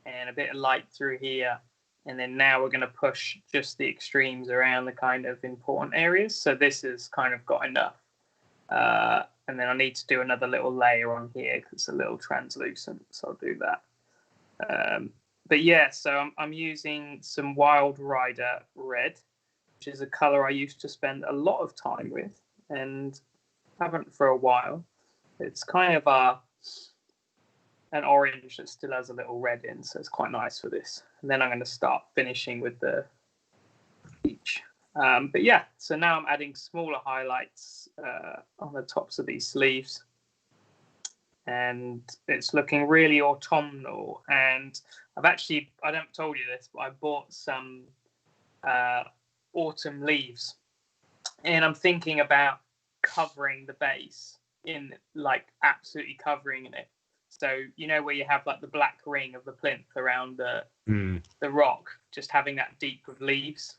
and a bit of light through here. And then now we're going to push just the extremes around the kind of important areas. So this has kind of got enough. And then I need to do another little layer on here because it's a little translucent. So I'll do that. But yeah, so I'm using some Wild Ryder Red, which is a color I used to spend a lot of time with and haven't for a while. It's kind of an orange that still has a little red in, so it's quite nice for this. And then I'm going to start finishing with the peach. But yeah, so now I'm adding smaller highlights on the tops of these sleeves. And it's looking really autumnal. And I haven't told you this, but I bought some autumn leaves. And I'm thinking about covering the base absolutely covering it. So, where you have like the black ring of the plinth around the rock, just having that deep with leaves.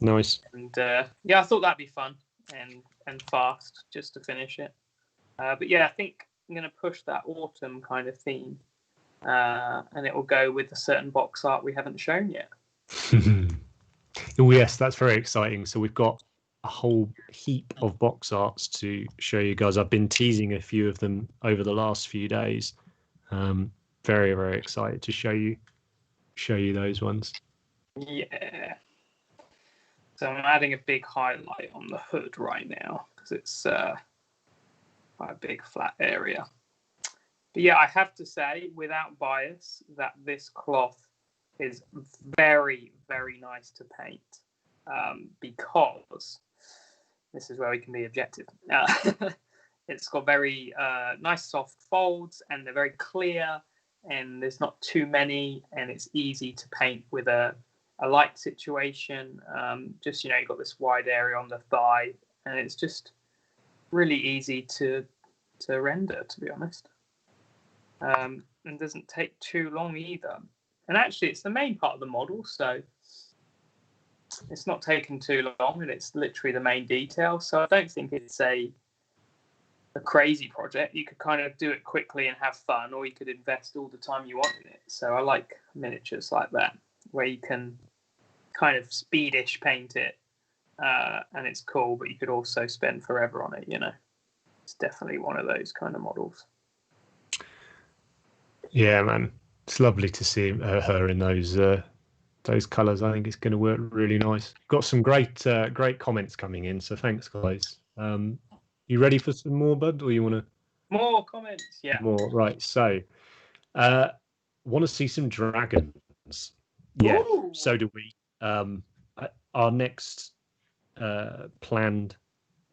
Nice. And yeah, I thought that'd be fun and fast just to finish it. But yeah, I think I'm going to push that autumn kind of theme, and it will go with a certain box art we haven't shown yet. Oh yes, that's very exciting. So we've got a whole heap of box arts to show you guys. I've been teasing a few of them over the last few days. Very, very excited to show you those ones. Yeah. So I'm adding a big highlight on the hood right now because it's quite a big flat area. But yeah, I have to say, without bias, that this cloth is very, very nice to paint, because this is where we can be objective. It's got very nice soft folds, and they're very clear, and there's not too many, and it's easy to paint with a light situation. Just, you've got this wide area on the thigh, and it's just really easy to render, to be honest. And doesn't take too long either. And actually, it's the main part of the model, so it's not taken too long, and it's literally the main detail. So I don't think it's a crazy project. You could kind of do it quickly and have fun, or you could invest all the time you want in it. So I like miniatures like that, where you can kind of speedish paint it, and it's cool, but you could also spend forever on it. It's definitely one of those kind of models. Yeah, man, it's lovely to see her in those colours. I think it's going to work really nice. Got some great comments coming in, so thanks, guys. You ready for some more, bud, or you want to? More comments, yeah. More, right. So, want to see some dragons? Yeah. Ooh. So do we. Our next planned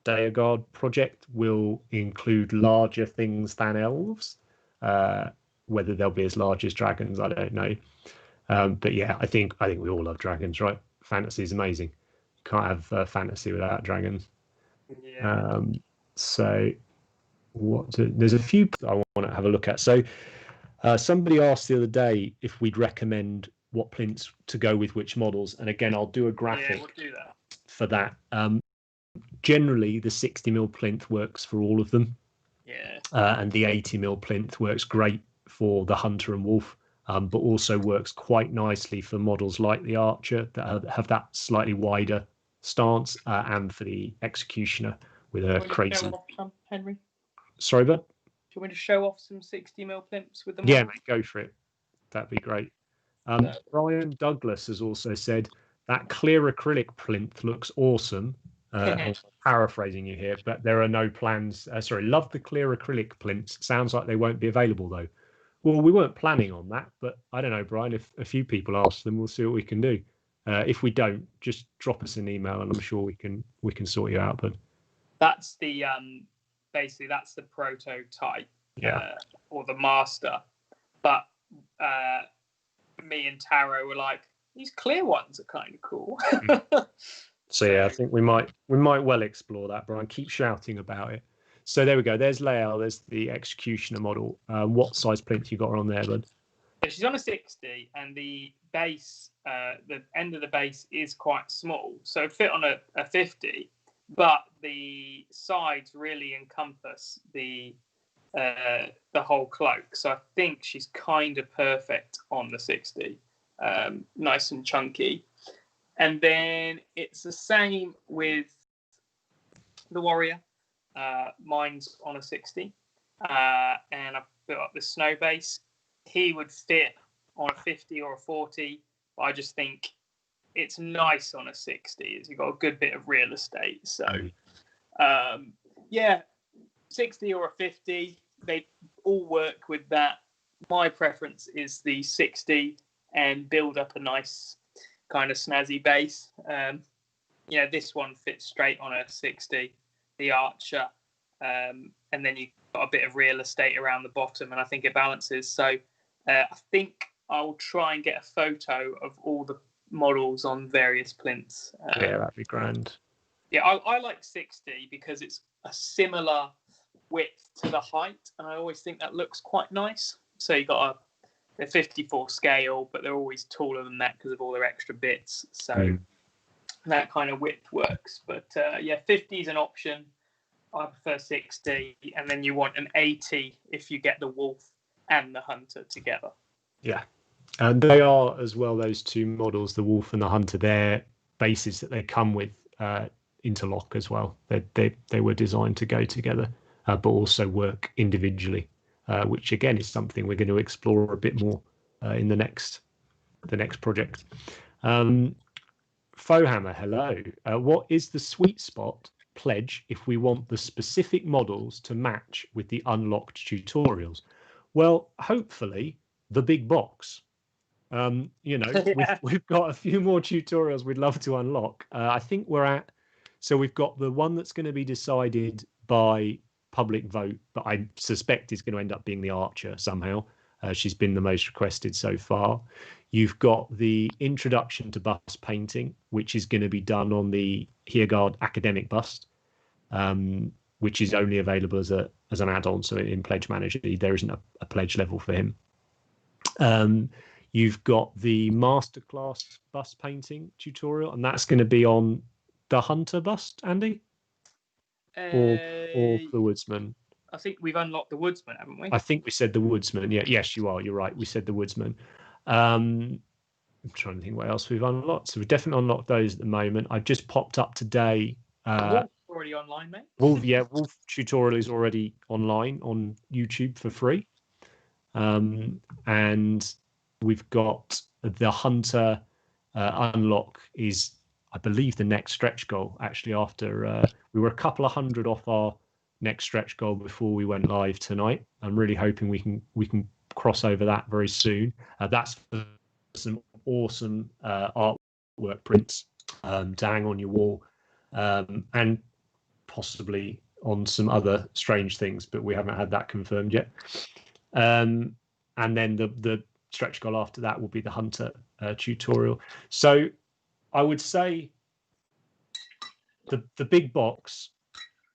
Daegard project will include larger things than elves. Whether they'll be as large as dragons, I don't know. But yeah, I think we all love dragons, right? Fantasy is amazing. You can't have fantasy without dragons. Yeah. So there's a few I want to have a look at. So somebody asked the other day if we'd recommend what plinths to go with which models, and again, I'll do a graphic we'll do that. for that. Generally, the 60mm plinth works for all of them. Yeah. And the 80mm plinth works great for the hunter and wolf, but also works quite nicely for models like the archer that have that slightly wider stance, and for the executioner with a crazy. Show off some, Henry? Sorry, bud? Do you want me to show off some 60mm plinths with them? Yeah, mate, go for it. That'd be great. Brian Douglas has also said that clear acrylic plinth looks awesome. I'm paraphrasing you here, but there are no plans. Love the clear acrylic plinths. Sounds like they won't be available though. Well, we weren't planning on that, but I don't know, Brian. If a few people ask them, we'll see what we can do. If we don't, just drop us an email, and I'm sure we can sort you out. But that's the basically that's the prototype, or the master. But me and Taro were like, these clear ones are kind of cool. So yeah, I think we might well explore that, Brian. Keep shouting about it. So there we go. There's Lael. There's the executioner model. What size plinth you got on there, bud? She's on a 60, and the base, the end of the base is quite small, so it fit on a 50. But the sides really encompass the whole cloak. So I think she's kind of perfect on the 60. Nice and chunky. And then it's the same with the warrior. Mine's on a 60. And I've built up the snow base. He would fit on a 50 or a 40. But I just think it's nice on a 60. You've got a good bit of real estate. So, 60 or a 50. They all work with that. My preference is the 60 and build up a nice kind of snazzy base. This one fits straight on a 60, the archer, and then you've got a bit of real estate around the bottom, and I think it balances. So I think I'll try and get a photo of all the models on various plinths. That'd be grand. Yeah, I like 60 because it's a similar width to the height, and I always think that looks quite nice. So you've got a 54 scale, but they're always taller than that because of all their extra bits. So that kind of width works. But 50 is an option. I prefer 60, and then you want an 80 if you get the wolf and the hunter together. Yeah. And they are as well, those two models, the wolf and the hunter, their bases that they come with interlock as well. They were designed to go together, but also work individually, which again is something we're going to explore a bit more in the next project. Fohammer, hello. What is the sweet spot pledge if we want the specific models to match with the unlocked tutorials. Well, hopefully the big box. Yeah. We've got a few more tutorials we'd love to unlock. I think so we've got the one that's going to be decided by public vote, but I suspect is going to end up being the Archer somehow. She's been the most requested so far. You've got the introduction to bust painting, which is going to be done on the Heergaard academic bust, which is only available as an add-on. So in Pledge Manager, there isn't a pledge level for him. You've got the masterclass bust painting tutorial, and that's going to be on the Hunter bust, Andy, or the Woodsman. I think we've unlocked the Woodsman, haven't we? I think we said the Woodsman. Yeah, yes, you are. You're right. We said the Woodsman. I'm trying to think what else we've unlocked. So we've definitely unlocked those at the moment. I've just popped up today. Wolf's already online, mate. Wolf tutorial is already online on YouTube for free. And we've got the Hunter unlock is, I believe, the next stretch goal. Actually, after we were a couple of hundred off our next stretch goal before we went live tonight. I'm really hoping we can cross over that very soon. That's for some awesome artwork prints to hang on your wall, and possibly on some other strange things, but we haven't had that confirmed yet. And then the stretch goal after that will be the Hunter tutorial. So I would say the big box,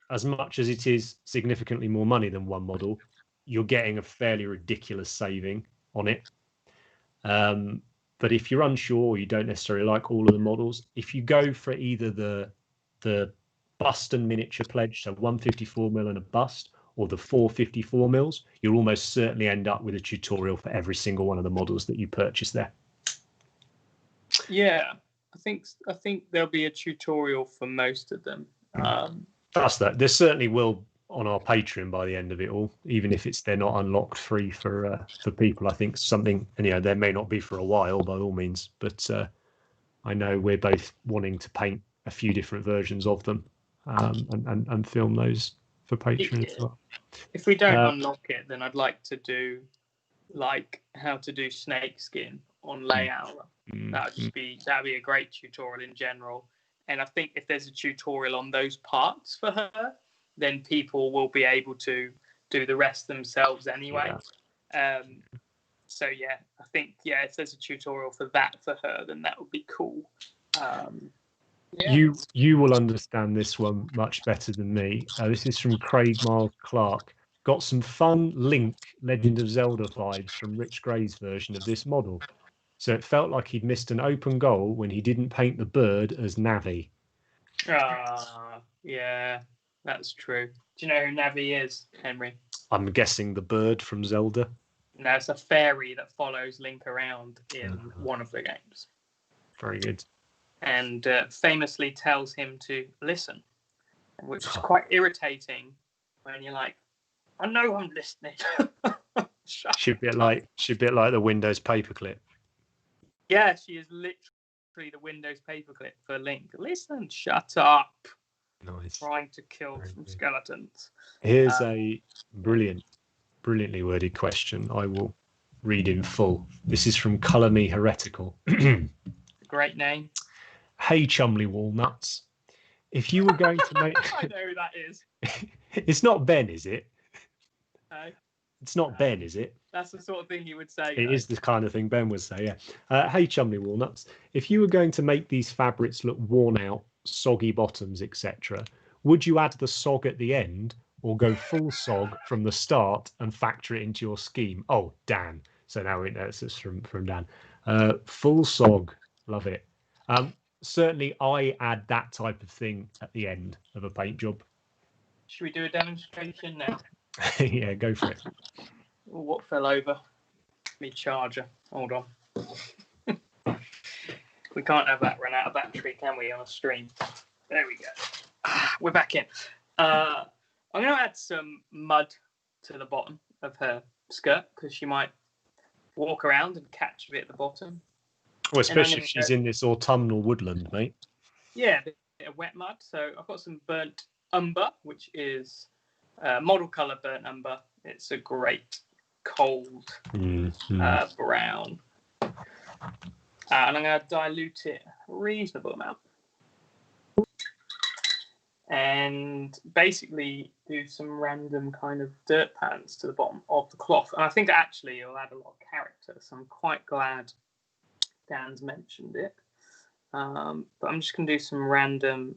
as much as it is significantly more money than one model, you're getting a fairly ridiculous saving on it. But if you're unsure, or you don't necessarily like all of the models, if you go for either the bust and miniature pledge, so 154mm and a bust, or the 454mm, you'll almost certainly end up with a tutorial for every single one of the models that you purchase there. Yeah, I think there'll be a tutorial for most of them. There certainly will on our Patreon by the end of it all, even if they're not unlocked free for people. I think something, and there may not be for a while by all means, but I know we're both wanting to paint a few different versions of them and film those for Patreon as well. If we don't unlock it, then I'd like to do like how to do snakeskin on layout. That'd be a great tutorial in general. And I think if there's a tutorial on those parts for her, then people will be able to do the rest themselves anyway. Yeah. So yeah, I think if there's a tutorial for that for her, then that would be cool. Yeah. You will understand this one much better than me. This is from Craig Miles Clark. Got some fun Link Legend of Zelda vibes from Rich Gray's version of this model. So it felt like he'd missed an open goal when he didn't paint the bird as Navi. Yeah, that's true. Do you know who Navi is, Henry? I'm guessing the bird from Zelda. No, it's a fairy that follows Link around in one of the games. Very good. And famously tells him to listen, which is quite irritating when you're like, I know I'm listening. Should be like the Windows paperclip. Yeah, she is literally the Windows paperclip for Link. Listen, shut up. Nice. Trying to kill some skeletons. Here's a brilliantly worded question. I will read in full. This is from Colour Me Heretical. Great name. Hey, Chumley Walnuts. If you were going to make... I know who that is. It's not Ben, is it? No. It's not Ben, is it? That's the sort of thing you would say. It is the kind of thing Ben would say, yeah. Hey, Chumley Walnuts. If you were going to make these fabrics look worn out, soggy bottoms, etc., would you add the sog at the end or go full sog from the start and factor it into your scheme? Oh, Dan. So now it's from Dan. Full sog. Love it. Certainly, I add that type of thing at the end of a paint job. Should we do a demonstration now? Yeah, go for it. What fell over? Me charger. Hold on. We can't have that run out of battery, can we, on a stream? There we go. We're back in. I'm going to add some mud to the bottom of her skirt because she might walk around and catch a bit at the bottom. Well, especially if she's in this autumnal woodland, mate. Yeah, of wet mud. So I've got some burnt umber, which is model color burnt umber. It's a great cold brown. And I'm going to dilute it a reasonable amount. And basically do some random kind of dirt patterns to the bottom of the cloth. And I think actually it'll add a lot of character. So I'm quite glad Dan's mentioned it. But I'm just going to do some random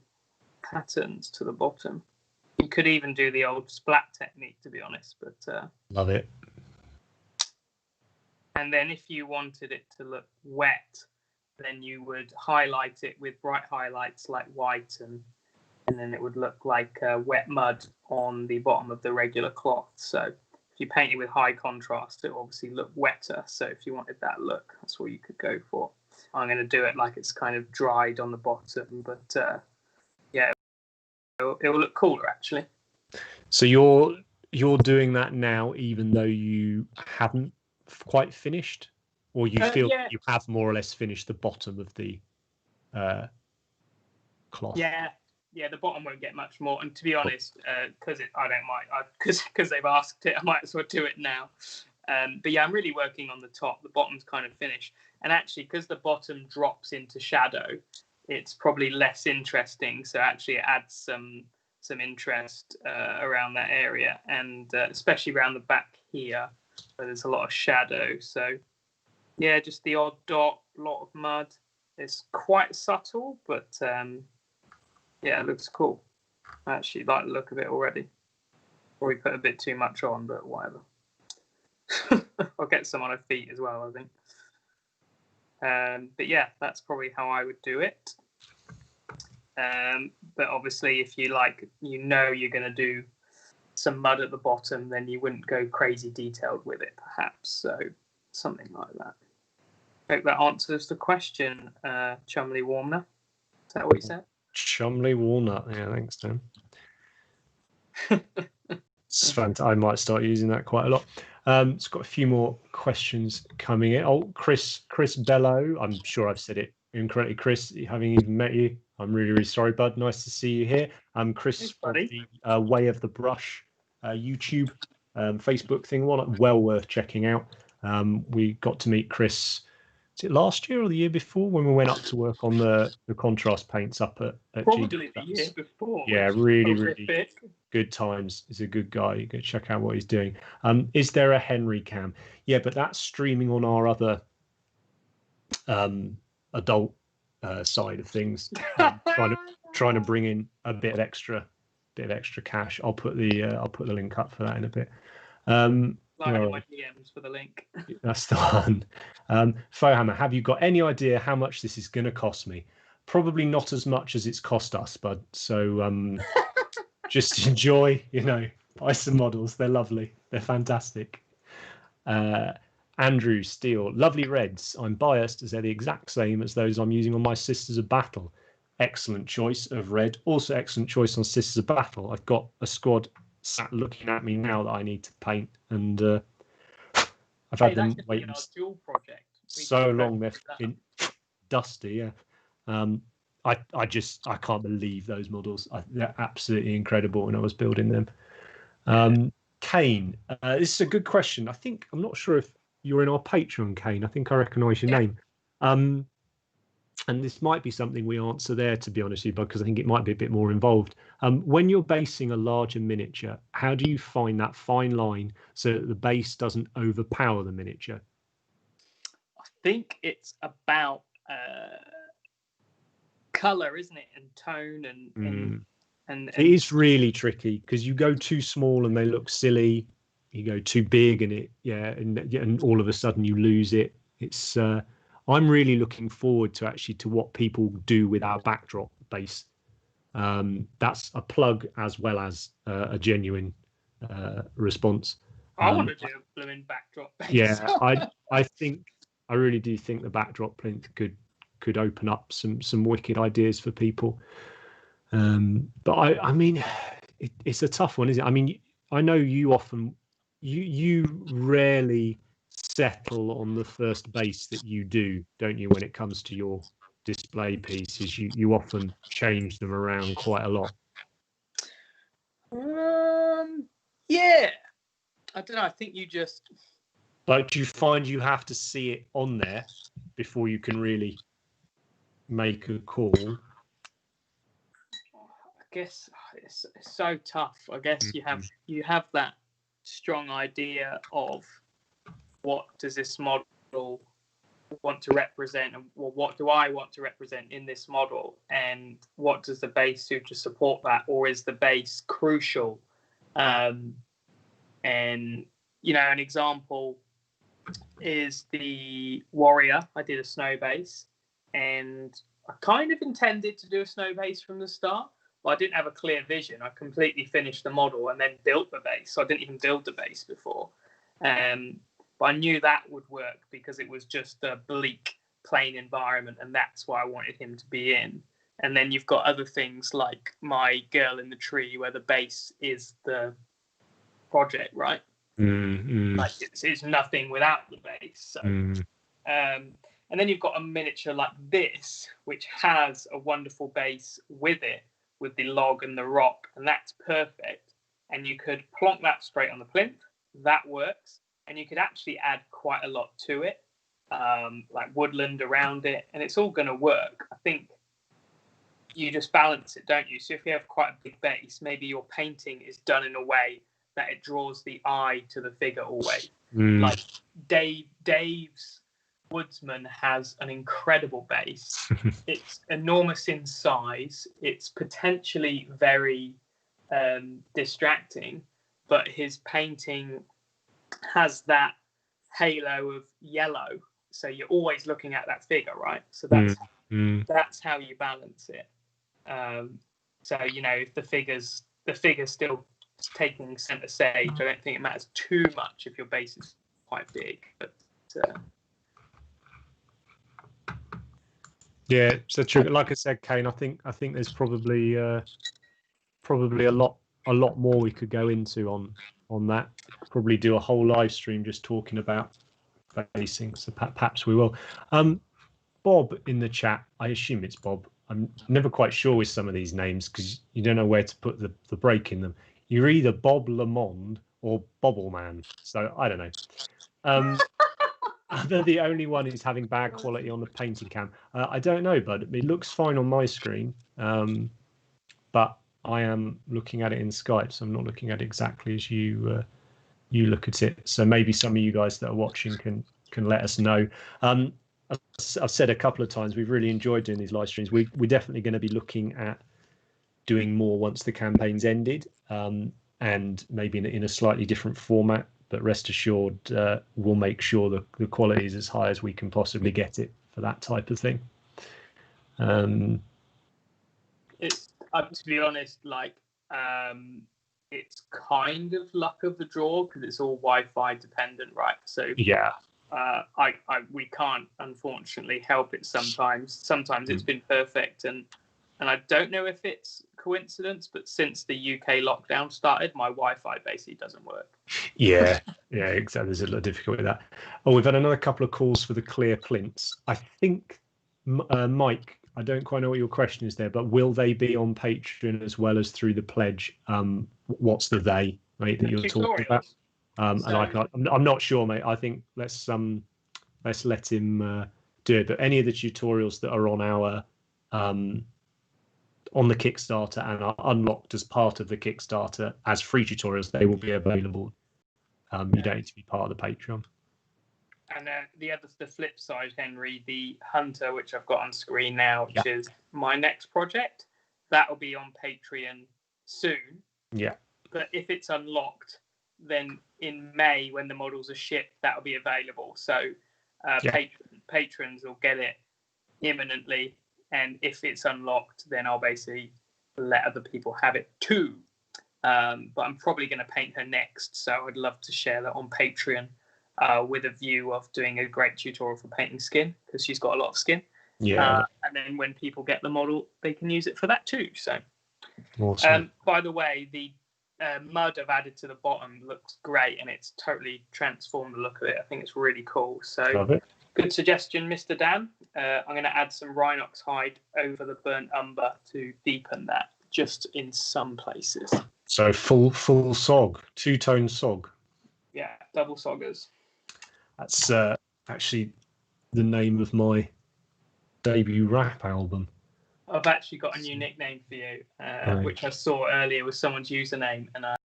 patterns to the bottom. You could even do the old splat technique, to be honest. But love it. And then if you wanted it to look wet, then you would highlight it with bright highlights like white, and then it would look like wet mud on the bottom of the regular cloth. So if you paint it with high contrast, it will obviously look wetter. So if you wanted that look, that's what you could go for. I'm going to do it like it's kind of dried on the bottom, but yeah, it will look cooler actually. So you're doing that now, even though you haven't quite finished, or you feel you have more or less finished the bottom of the cloth? Yeah, the bottom won't get much more. And to be honest, because I don't mind, because they've asked it, I might as well do it now. But yeah, I'm really working on the top. The bottom's kind of finished. And actually, because the bottom drops into shadow, it's probably less interesting. So actually it adds some interest around that area, and especially around the back here, where there's a lot of shadow. So yeah, just the odd dot, lot of mud. It's quite subtle, but yeah, it looks cool. I actually like the look of it already. Or we put a bit too much on, but whatever. I'll get some on her feet as well, I think. But yeah, that's probably how I would do it. But obviously, if you you're going to do some mud at the bottom, then you wouldn't go crazy detailed with it, perhaps. So something like that. Hope that answers the question, Chumley Warner. Is that what you said? Chumley Walnut. Yeah, thanks, Dan. It's fantastic. I might start using that quite a lot. It's got a few more questions coming in. Oh, Chris Bello. I'm sure I've said it incorrectly. Chris, having even met you, I'm really, really sorry, bud. Nice to see you here. Chris from the Way of the Brush YouTube, Facebook thing. Well worth checking out. We got to meet Chris. Is it last year or the year before when we went up to work on the contrast paints up at probably the year before? Yeah, really good times. He's a good guy. You go check out what he's doing. Is there a Henry cam? Yeah, but that's streaming on our other adult side of things. Trying to bring in a bit of extra cash. I'll put the link up for that in a bit. Slide in my DMs for the link. That's the one. Fohammer, have you got any idea how much this is going to cost me? Probably not as much as it's cost us, bud. So just enjoy, buy some models. They're lovely. They're fantastic. Andrew Steele, lovely reds. I'm biased as they're the exact same as those I'm using on my Sisters of Battle. Excellent choice of red. Also excellent choice on Sisters of Battle. I've got a squad sat looking at me now that I need to paint, and I've had them waiting so long. They're dusty. Yeah. I can't believe those models. They're absolutely incredible when I was building them. Kane, this is a good question. I'm not sure if you're in our Patreon, Kane. I think I recognise your name. And this might be something we answer there, to be honest with you, because I think it might be a bit more involved. When you're basing a larger miniature, how do you find that fine line so that the base doesn't overpower the miniature? I think it's about colour, isn't it, and tone, and it is really tricky because you go too small and they look silly. You go too big and all of a sudden you lose it. It's I'm really looking forward to what people do with our backdrop base. That's a plug as well as a genuine response. I want to do a blooming backdrop base. Yeah, I really do think the backdrop plinth could open up some wicked ideas for people. But I mean, it's a tough one, isn't it? I mean, I know you often, you rarely settle on the first base that you do, don't you, when it comes to your display pieces, you often change them around quite a lot. Yeah, I don't know. I think you just like, do you find you have to see it on there before you can really make a call? I guess it's so tough. I guess you have that strong idea of what does this model want to represent, and well, what do I want to represent in this model, and what does the base do to support that, or is the base crucial? And you know, an example is the Warrior. I did a snow base, and I kind of intended to do a snow base from the start, but I didn't have a clear vision. I completely finished the model and then built the base. So I didn't even build the base before. But I knew that would work because it was just a bleak, plain environment, and that's what I wanted him to be in. And then you've got other things like my girl in the tree, where the base is the project, right? Like it's nothing without the base. So, and then you've got a miniature like this, which has a wonderful base with it, with the log and the rock, and that's perfect. And you could plonk that straight on the plinth. That works. And you could actually add quite a lot to it, like woodland around it, and it's all going to work. I think you just balance it, don't you? So if you have quite a big base, maybe your painting is done in a way that it draws the eye to the figure always. Like Dave's Woodsman has an incredible base. It's enormous in size. It's potentially very distracting, but his painting has that halo of yellow, so you're always looking at that figure, right? So that's how you balance it. So you know, if the figure's still taking center stage, I don't think it matters too much if your base is quite big. But yeah, so true. Like I said, Kane, I think there's probably a lot more we could go into on that. Probably do a whole live stream just talking about basing, so perhaps we will. Bob in the chat, I assume it's Bob. I'm never quite sure with some of these names because you don't know where to put the break in them. You're either Bob Lamond or Bobbleman, so I don't know. They're the only one who's having bad quality on the painting cam. I don't know, but it looks fine on my screen, but I am looking at it in Skype, so I'm not looking at it exactly as you look at it. So maybe some of you guys that are watching can let us know. I've said a couple of times we've really enjoyed doing these live streams. We're definitely going to be looking at doing more once the campaign's ended, and maybe in a slightly different format. But rest assured, we'll make sure the quality is as high as we can possibly get it for that type of thing. It's to be honest, like it's kind of luck of the draw because it's all Wi-Fi dependent, right? So yeah, we can't unfortunately help it sometimes. Sometimes it's been perfect, and I don't know if it's coincidence, but since the UK lockdown started, my Wi-Fi basically doesn't work. Yeah, exactly. There's a little difficulty with that. Oh, we've had another couple of calls for the clear plinths. I think, Mike, I don't quite know what your question is there, but will they be on Patreon as well as through the pledge? What's the they, mate, that you're talking about? And I'm not sure, mate. I think let's let him do it. But any of the tutorials that are on our on the Kickstarter and are unlocked as part of the Kickstarter as free tutorials, they will be available. You don't need to be part of the Patreon. And the flip side, Henry, the Hunter, which I've got on screen now, which is my next project, that will be on Patreon soon. Yeah. But if it's unlocked, then in May, when the models are shipped, that will be available. So patrons will get it imminently. And if it's unlocked, then I'll basically let other people have it too. But I'm probably going to paint her next. So I'd love to share that on Patreon with a view of doing a great tutorial for painting skin, because she's got a lot of skin. Yeah. And then when people get the model, they can use it for that too. So, awesome. By the way, the mud I've added to the bottom looks great, and it's totally transformed the look of it. I think it's really cool. So Good suggestion, Mr. Dan. I'm going to add some Rhinox hide over the burnt umber to deepen that just in some places. So full sog, two-tone sog. Yeah, double soggers. That's actually the name of my debut rap album. I've actually got a new nickname for you, which I saw earlier with someone's username, and I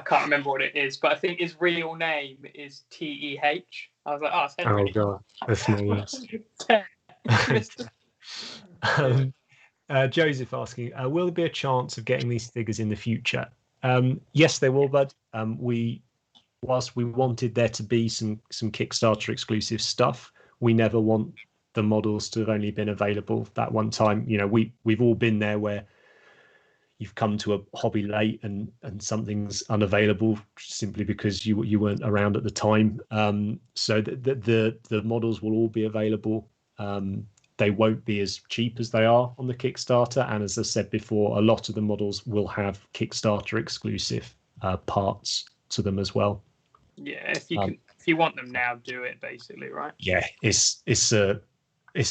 can't remember what it is, but I think his real name is TEH. I was like, oh, it's Henry. Oh, God. That's nice. Joseph asking, will there be a chance of getting these figures in the future? Yes, there will, bud. Whilst we wanted there to be some Kickstarter exclusive stuff, we never want the models to have only been available that one time. You know, we've all been there where you've come to a hobby late and something's unavailable simply because you weren't around at the time. So the models will all be available. They won't be as cheap as they are on the Kickstarter, and as I said before, a lot of the models will have Kickstarter exclusive parts to them as well. Yeah, if you want them now, do it, basically, right? Yeah, it's a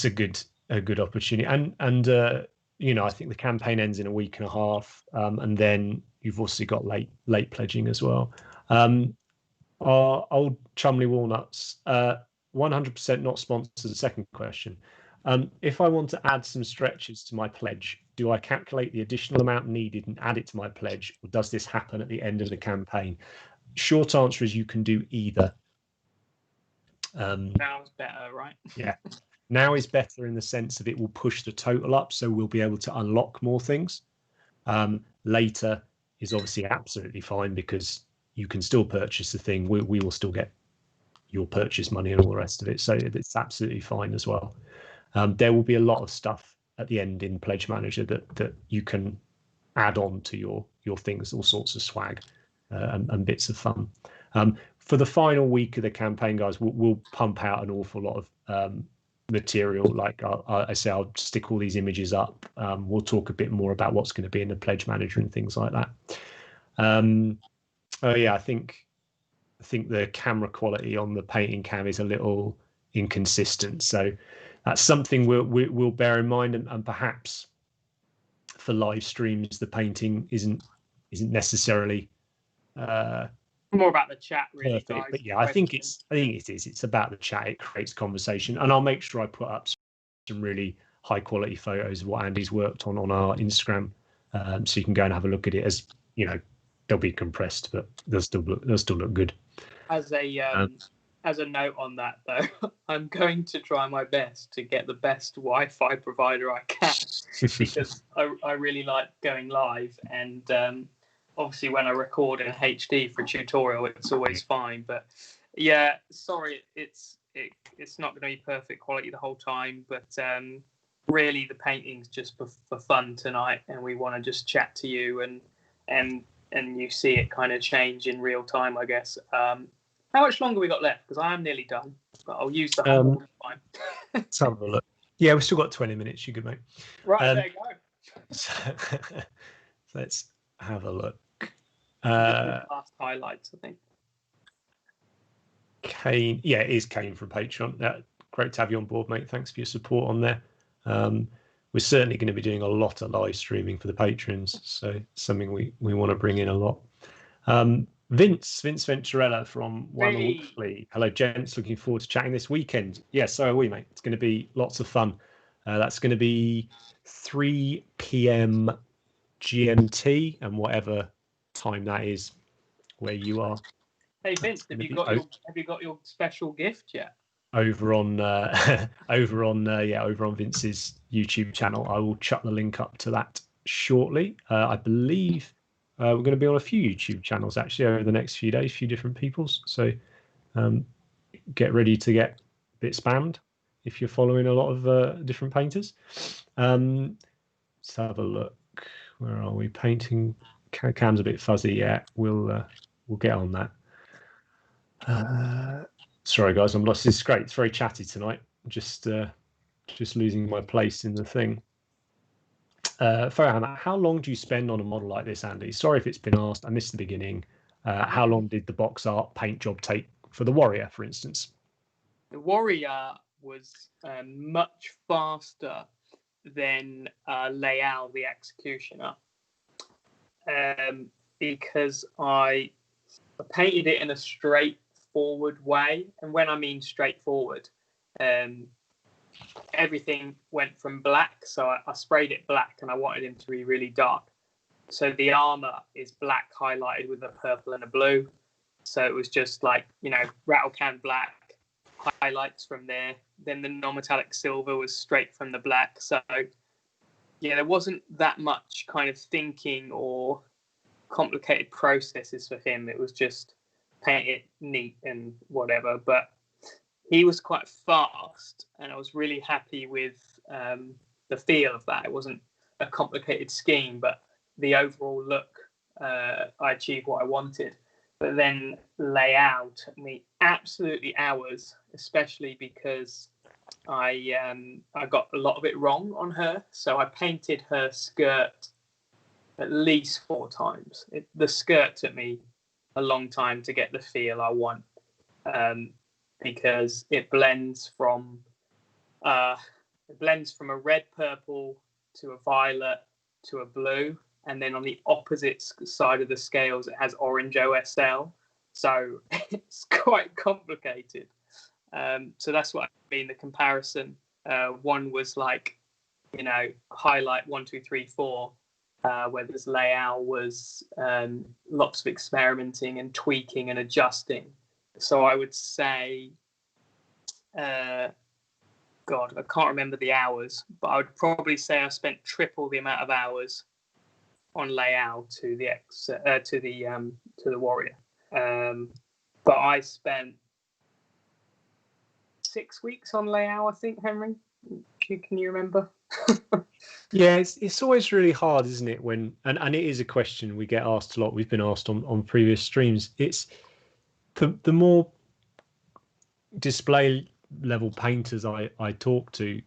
good opportunity, and you know, I think the campaign ends in a week and a half, and then you've also got late pledging as well. Our old Chumley Walnuts, 100% not sponsored. Second question. If I want to add some stretches to my pledge, do I calculate the additional amount needed and add it to my pledge, or does this happen at the end of the campaign? Short answer is you can do either. Now is better, right? Yeah. Now is better in the sense of it will push the total up, so we'll be able to unlock more things. Later is obviously absolutely fine because you can still purchase the thing. We will still get your purchase money and all the rest of it, so it's absolutely fine as well. There will be a lot of stuff at the end in Pledge Manager that you can add on to your things, all sorts of swag and bits of fun. For the final week of the campaign, guys, we'll pump out an awful lot of material. Like I say, I'll stick all these images up. We'll talk a bit more about what's going to be in the Pledge Manager and things like that. Oh yeah, I think the camera quality on the painting cam is a little inconsistent, so that's something we'll bear in mind, and perhaps for live streams the painting isn't necessarily more about the chat, really, perfect, guys. but yeah, I think it is. It's about the chat. It creates conversation, and I'll make sure I put up some really high quality photos of what Andy's worked on our Instagram, so you can go and have a look at it. As you know, they'll be compressed, but they'll still look good. As a note on that, though, I'm going to try my best to get the best Wi-Fi provider I can because I really like going live, and obviously when I record in HD for a tutorial, it's always fine. But yeah, sorry, it's not going to be perfect quality the whole time, but really the painting's just for fun tonight, and we want to just chat to you and you see it kind of change in real time, I guess. How much longer we got left? Because I am nearly done, but I'll use the whole time. Let's have a look. Yeah, we've still got 20 minutes. You good, mate? Right, there you go. So let's have a look. Last highlights, I think. Kane, yeah, it is Kane from Patreon. Great to have you on board, mate. Thanks for your support on there. We're certainly going to be doing a lot of live streaming for the patrons, so something we want to bring in a lot. Vince Venturella from One Wolfley. Hello, gents. Looking forward to chatting this weekend. Yeah, so are we, mate. It's going to be lots of fun. That's going to be 3 p.m. GMT and whatever time that is where you are. Hey, Vince, have you got your special gift yet? Over on Vince's YouTube channel. I will chuck the link up to that shortly. I believe we're going to be on a few YouTube channels actually over the next few days, a few different people's. So get ready to get a bit spammed if you're following a lot of different painters. Let's have a look. Where are we? Painting. Cam's a bit fuzzy. Yeah, we'll get on that. Sorry, guys, I'm lost. It's great. It's very chatty tonight. Just losing my place in the thing. Farham, how long do you spend on a model like this, Andy? Sorry if it's been asked. I missed the beginning. How long did the box art paint job take for the Warrior, for instance? The Warrior was much faster than Leal, the Executioner, because I painted it in a straightforward way. And when I mean straightforward, everything went from black. So I sprayed it black, and I wanted him to be really dark. So the armor is black highlighted with a purple and a blue. So it was just like, rattle can black, highlights from there. Then the non-metallic silver was straight from the black. So yeah, there wasn't that much kind of thinking or complicated processes for him. It was just paint it neat and whatever. But he was quite fast, and I was really happy with the feel of that. It wasn't a complicated scheme, but the overall look, I achieved what I wanted. But then layout took me absolutely hours, especially because I got a lot of it wrong on her. So I painted her skirt at least 4 times. The skirt took me a long time to get the feel I want, because it blends from a red purple to a violet to a blue, and then on the opposite side of the scales it has orange OSL. So it's quite complicated. So that's what I mean. The comparison, one was like, highlight 1, 2, 3, 4, whereas layout was lots of experimenting and tweaking and adjusting. So I would say, God, I can't remember the hours, but I would probably say I spent triple the amount of hours on layout to the Warrior. But I spent 6 weeks on layout, I think, Henry. Can you remember? Yeah, it's always really hard, isn't it? When and it is a question we get asked a lot. We've been asked on previous streams. It's the more display level painters I talk to,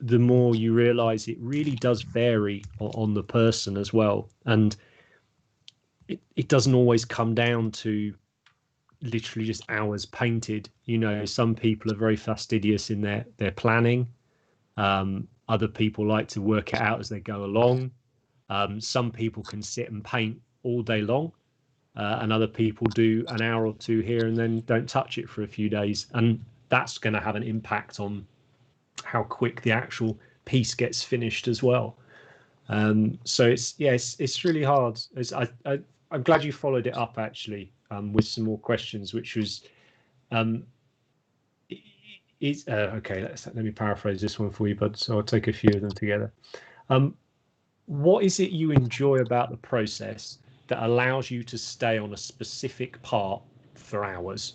the more you realize it really does vary on the person as well. And it doesn't always come down to literally just hours painted. Some people are very fastidious in their planning. Other people like to work it out as they go along. Some people can sit and paint all day long, and other people do an hour or two here and then don't touch it for a few days. And that's going to have an impact on how quick the actual piece gets finished as well. So it's really hard. I'm glad you followed it up actually, with some more questions, which was okay. Let me paraphrase this one for you, bud. So I'll take a few of them together. What is it you enjoy about the process that allows you to stay on a specific part for hours?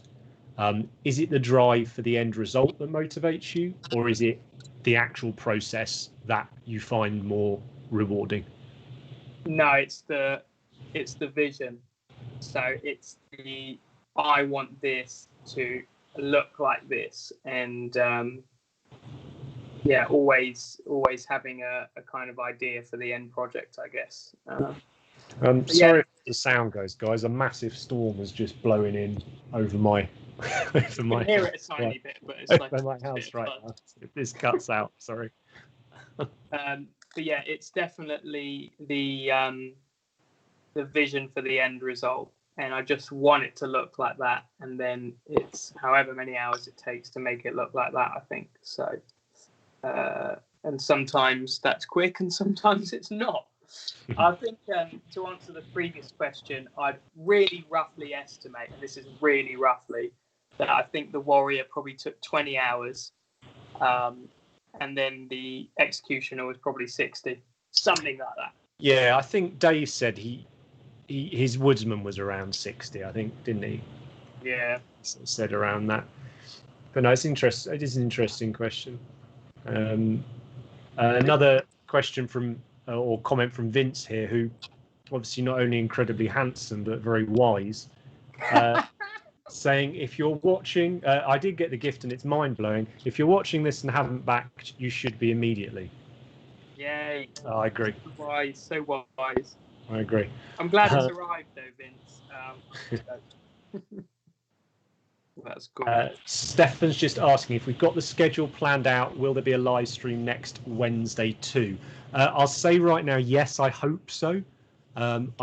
Is it the drive for the end result that motivates you, or is it the actual process that you find more rewarding? No, it's the vision. So it's I want this to look like this, and always having a kind of idea for the end project, I guess. Sorry if the sound goes, guys. A massive storm is just blowing in over my over my. I can hear it a tiny bit, but it's like my house right now. If this cuts out, sorry. But yeah, it's definitely the vision for the end result, and I just want it to look like that, and then it's however many hours it takes to make it look like that, I think. So and sometimes that's quick and sometimes it's not. I think to answer the previous question, I'd really roughly estimate, and this is really roughly, that I think the Warrior probably took 20 hours, and then the Executioner was probably 60, something like that. Yeah, I think Dave said his Woodsman was around 60, I think, didn't he? Yeah. Said around that. But no, it's interesting. It is an interesting question. Another question or comment from Vince here, who obviously not only incredibly handsome but very wise, saying, if you're watching, I did get the gift and it's mind-blowing. If you're watching this and haven't backed, you should be immediately. Yay. I agree. Wise, so wise. I agree. I'm glad it's arrived though, Vince. That's cool. Stefan's just asking if we've got the schedule planned out. Will there be a live stream next Wednesday too? I'll say right now, yes, I hope so. I'm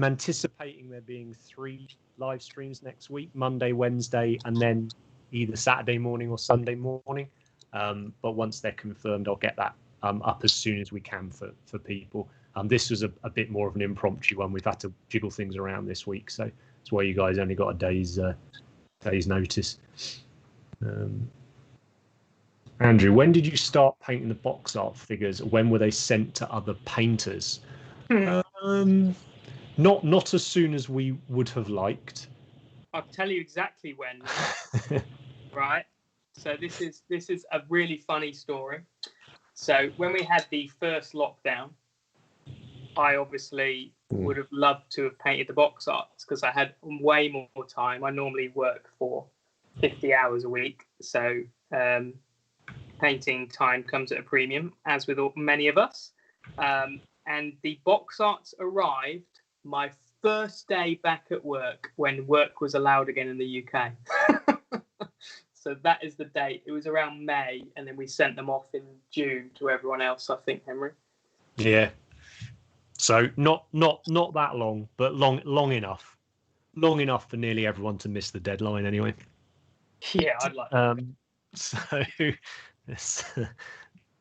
anticipating there being 3 live streams next week, Monday, Wednesday, and then either Saturday morning or Sunday morning. But once they're confirmed, I'll get that up as soon as we can for people. This was a bit more of an impromptu one. We've had to jiggle things around this week, so that's why you guys only got a day's notice. Andrew, when did you start painting the box art figures? When were they sent to other painters? Not as soon as we would have liked. I'll tell you exactly when. Right. So this is a really funny story. So when we had the first lockdown, I obviously would have loved to have painted the box arts because I had way more time. I normally work for 50 hours a week, so painting time comes at a premium, as with many of us. And the box arts arrived my first day back at work when work was allowed again in the UK. So that is the date. It was around May, and then we sent them off in June to everyone else, I think, Henry. Yeah. So not that long, but long enough. Long enough for nearly everyone to miss the deadline anyway. Yeah, I'd like that. So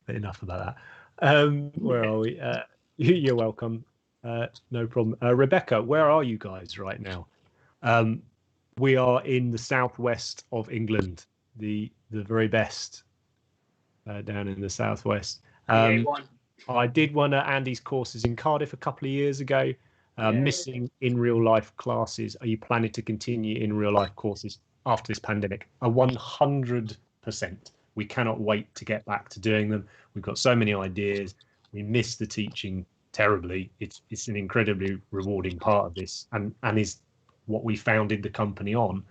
enough about that. Where are we? You're welcome. No problem. Rebecca, where are you guys right now? We are in the southwest of England, the very best down in the southwest. I did one of Andy's courses in Cardiff a couple of years ago. Missing in real life classes. Are you planning to continue in real life courses after this pandemic? 100%. We cannot wait to get back to doing them. We've got so many ideas. We miss the teaching terribly. It's an incredibly rewarding part of this, and is what we founded the company on.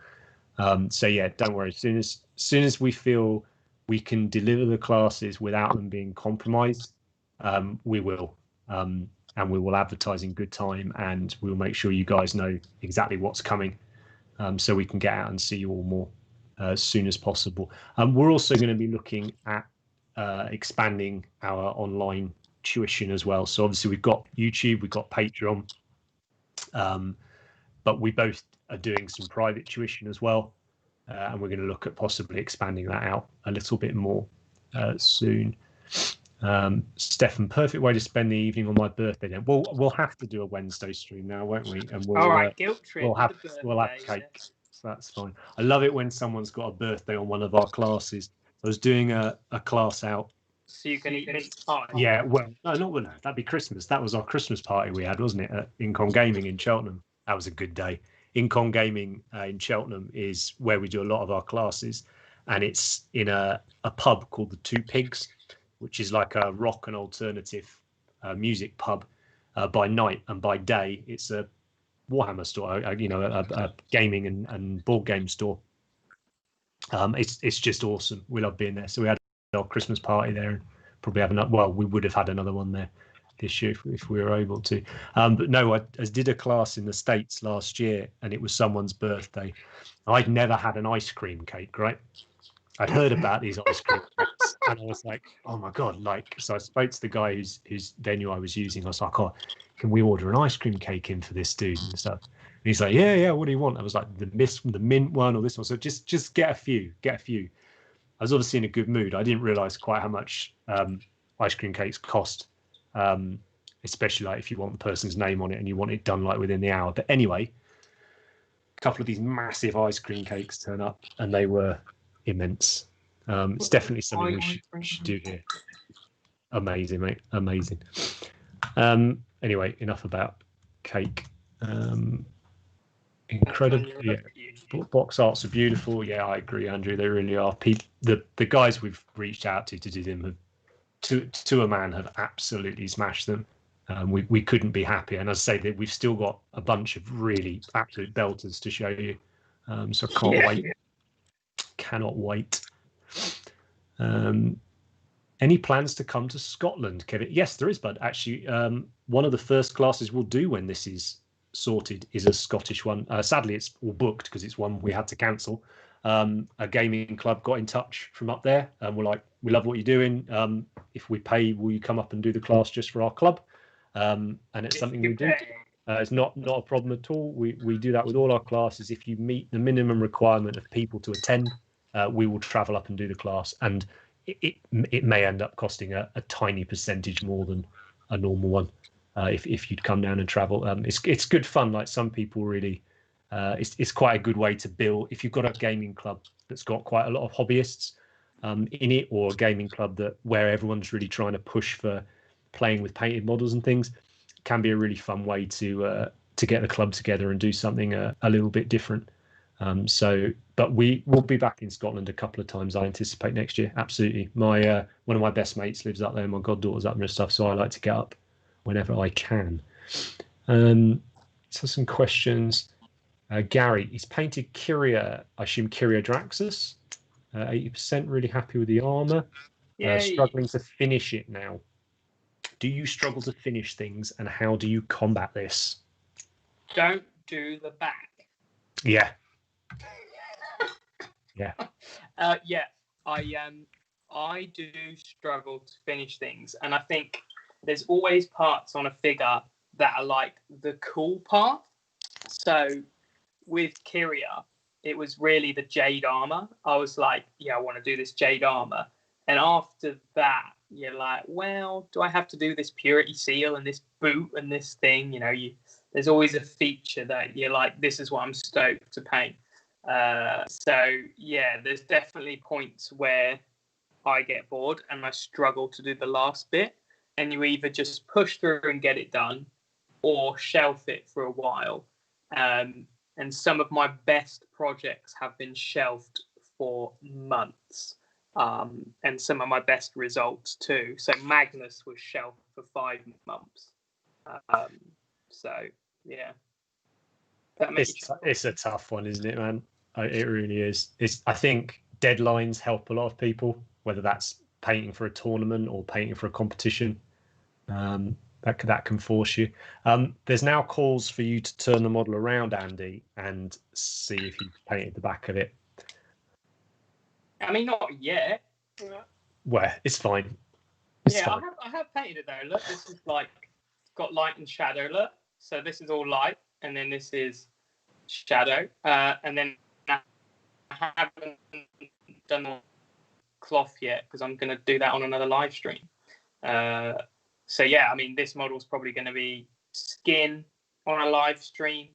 So yeah, don't worry. As soon as we feel we can deliver the classes without them being compromised, we will. And we will advertise in good time, and we'll make sure you guys know exactly what's coming, so we can get out and see you all more as soon as possible. We're also going to be looking at expanding our online tuition as well. So obviously we've got YouTube, we've got Patreon, but we both are doing some private tuition as well, and we're going to look at possibly expanding that out a little bit more soon. Stefan, perfect way to spend the evening on my birthday then. We'll have to do a Wednesday stream now, won't we? And we'll, all right, guilt trip. We'll have cake. Yeah. So that's fine. I love it when someone's got a birthday on one of our classes. I was doing a class out. So you can eat mince pie? Yeah, well, no, that'd be Christmas. That was our Christmas party we had, wasn't it, at Incon Gaming in Cheltenham? That was a good day. Incon Gaming in Cheltenham is where we do a lot of our classes, and it's in a pub called the Two Pigs, which is like a rock and alternative music pub by night, and by day it's a Warhammer store, a gaming and board game store. It's just awesome. We love being there. So we had our Christmas party there, and probably have another. Well, we would have had another one there this year if we were able to. But no, I did a class in the States last year, and it was someone's birthday. I'd never had an ice cream cake, right? I'd heard about these ice cream cakes, and I was like, oh my God, so I spoke to the guy whose venue I was using. I was like, oh, can we order an ice cream cake in for this dude and stuff? And he's like, yeah, what do you want? I was like, the mint one or this one. So just get a few. I was obviously in a good mood. I didn't realize quite how much ice cream cakes cost, especially like if you want the person's name on it and you want it done like within the hour. But anyway, a couple of these massive ice cream cakes turn up, and they were immense. It's definitely something we should do here. Amazing, mate. Amazing. Anyway, enough about cake. Incredible. Yeah. Box arts are beautiful. Yeah, I agree, Andrew. They really are. The guys we've reached out to do them to a man have absolutely smashed them. We couldn't be happier. And as I say, that we've still got a bunch of really absolute belters to show you. So I can't wait. Cannot wait. Any plans to come to Scotland, Kevin? Yes, there is, bud. Actually, one of the first classes we'll do when this is sorted is a Scottish one. Sadly, it's all booked because it's one we had to cancel. a gaming club got in touch from up there, and we're like, we love what you're doing. If we pay, will you come up and do the class just for our club? And it's something we do. It's not a problem at all. We do that with all our classes. If you meet the minimum requirement of people to attend, we will travel up and do the class, and it may end up costing a tiny percentage more than a normal one if you'd come down and travel. It's good fun. Like, some people really, it's quite a good way to build. If you've got a gaming club that's got quite a lot of hobbyists in it, or a gaming club where everyone's really trying to push for playing with painted models and things, it can be a really fun way to get the club together and do something a little bit different. But we will be back in Scotland a couple of times, I anticipate, next year. Absolutely. My one of my best mates lives up there. My goddaughter's up there and stuff, so I like to get up whenever I can. So some questions. Gary, he's painted Kyria, I assume Kyria Draxus. 80%, really happy with the armor. Struggling to finish it now. Do you struggle to finish things, and how do you combat this? Don't do the back. Yeah. Yeah. I do struggle to finish things, and I think there's always parts on a figure that are like the cool part. So with Kyria, it was really the jade armor. I was like, yeah, I want to do this jade armor. And after that, you're like, well, do I have to do this purity seal and this boot and this thing? You know, there's always a feature that you're like, this is what I'm stoked to paint. So yeah, there's definitely points where I get bored and I struggle to do the last bit, and you either just push through and get it done, or shelf it for a while. And some of my best projects have been shelved for months, and some of my best results too. So Magnus was shelved for 5 months. So yeah, it's a tough one, isn't it, man? It really is. I think deadlines help a lot of people, whether that's painting for a tournament or painting for a competition. That can force you. There's now calls for you to turn the model around, Andy, and see if you painted the back of it. I mean, not yet. Well, it's fine. Fine. I have painted it though. Look, this is like got light and shadow. Look, so this is all light, and then this is shadow, and then I haven't done the cloth yet because I'm going to do that on another live stream. So yeah, I mean, this model's probably going to be skin on a live stream,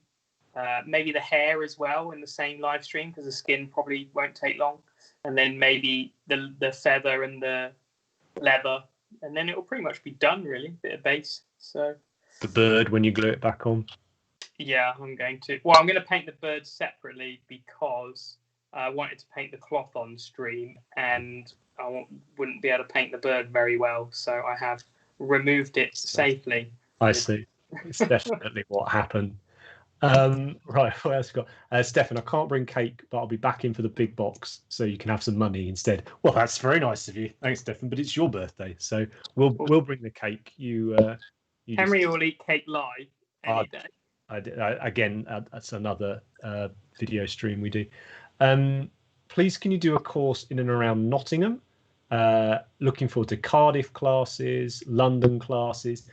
maybe the hair as well in the same live stream, because the skin probably won't take long, and then maybe the feather and the leather, and then it will pretty much be done, really. Bit of base. So the bird when you glue it back on. Yeah, I'm going to paint the bird separately because I wanted to paint the cloth on stream, and I wouldn't be able to paint the bird very well, so I have removed it safely. I see. It's definitely what happened. Right, what else we got? Stefan, I can't bring cake, but I'll be back in for the big box, so you can have some money instead. Well, that's very nice of you. Thanks, Stefan. But it's your birthday, so we'll bring the cake. Henry will eat cake live any day. Again, that's another video stream we do. Please, can you do a course in and around Nottingham? Looking forward to Cardiff classes, London classes.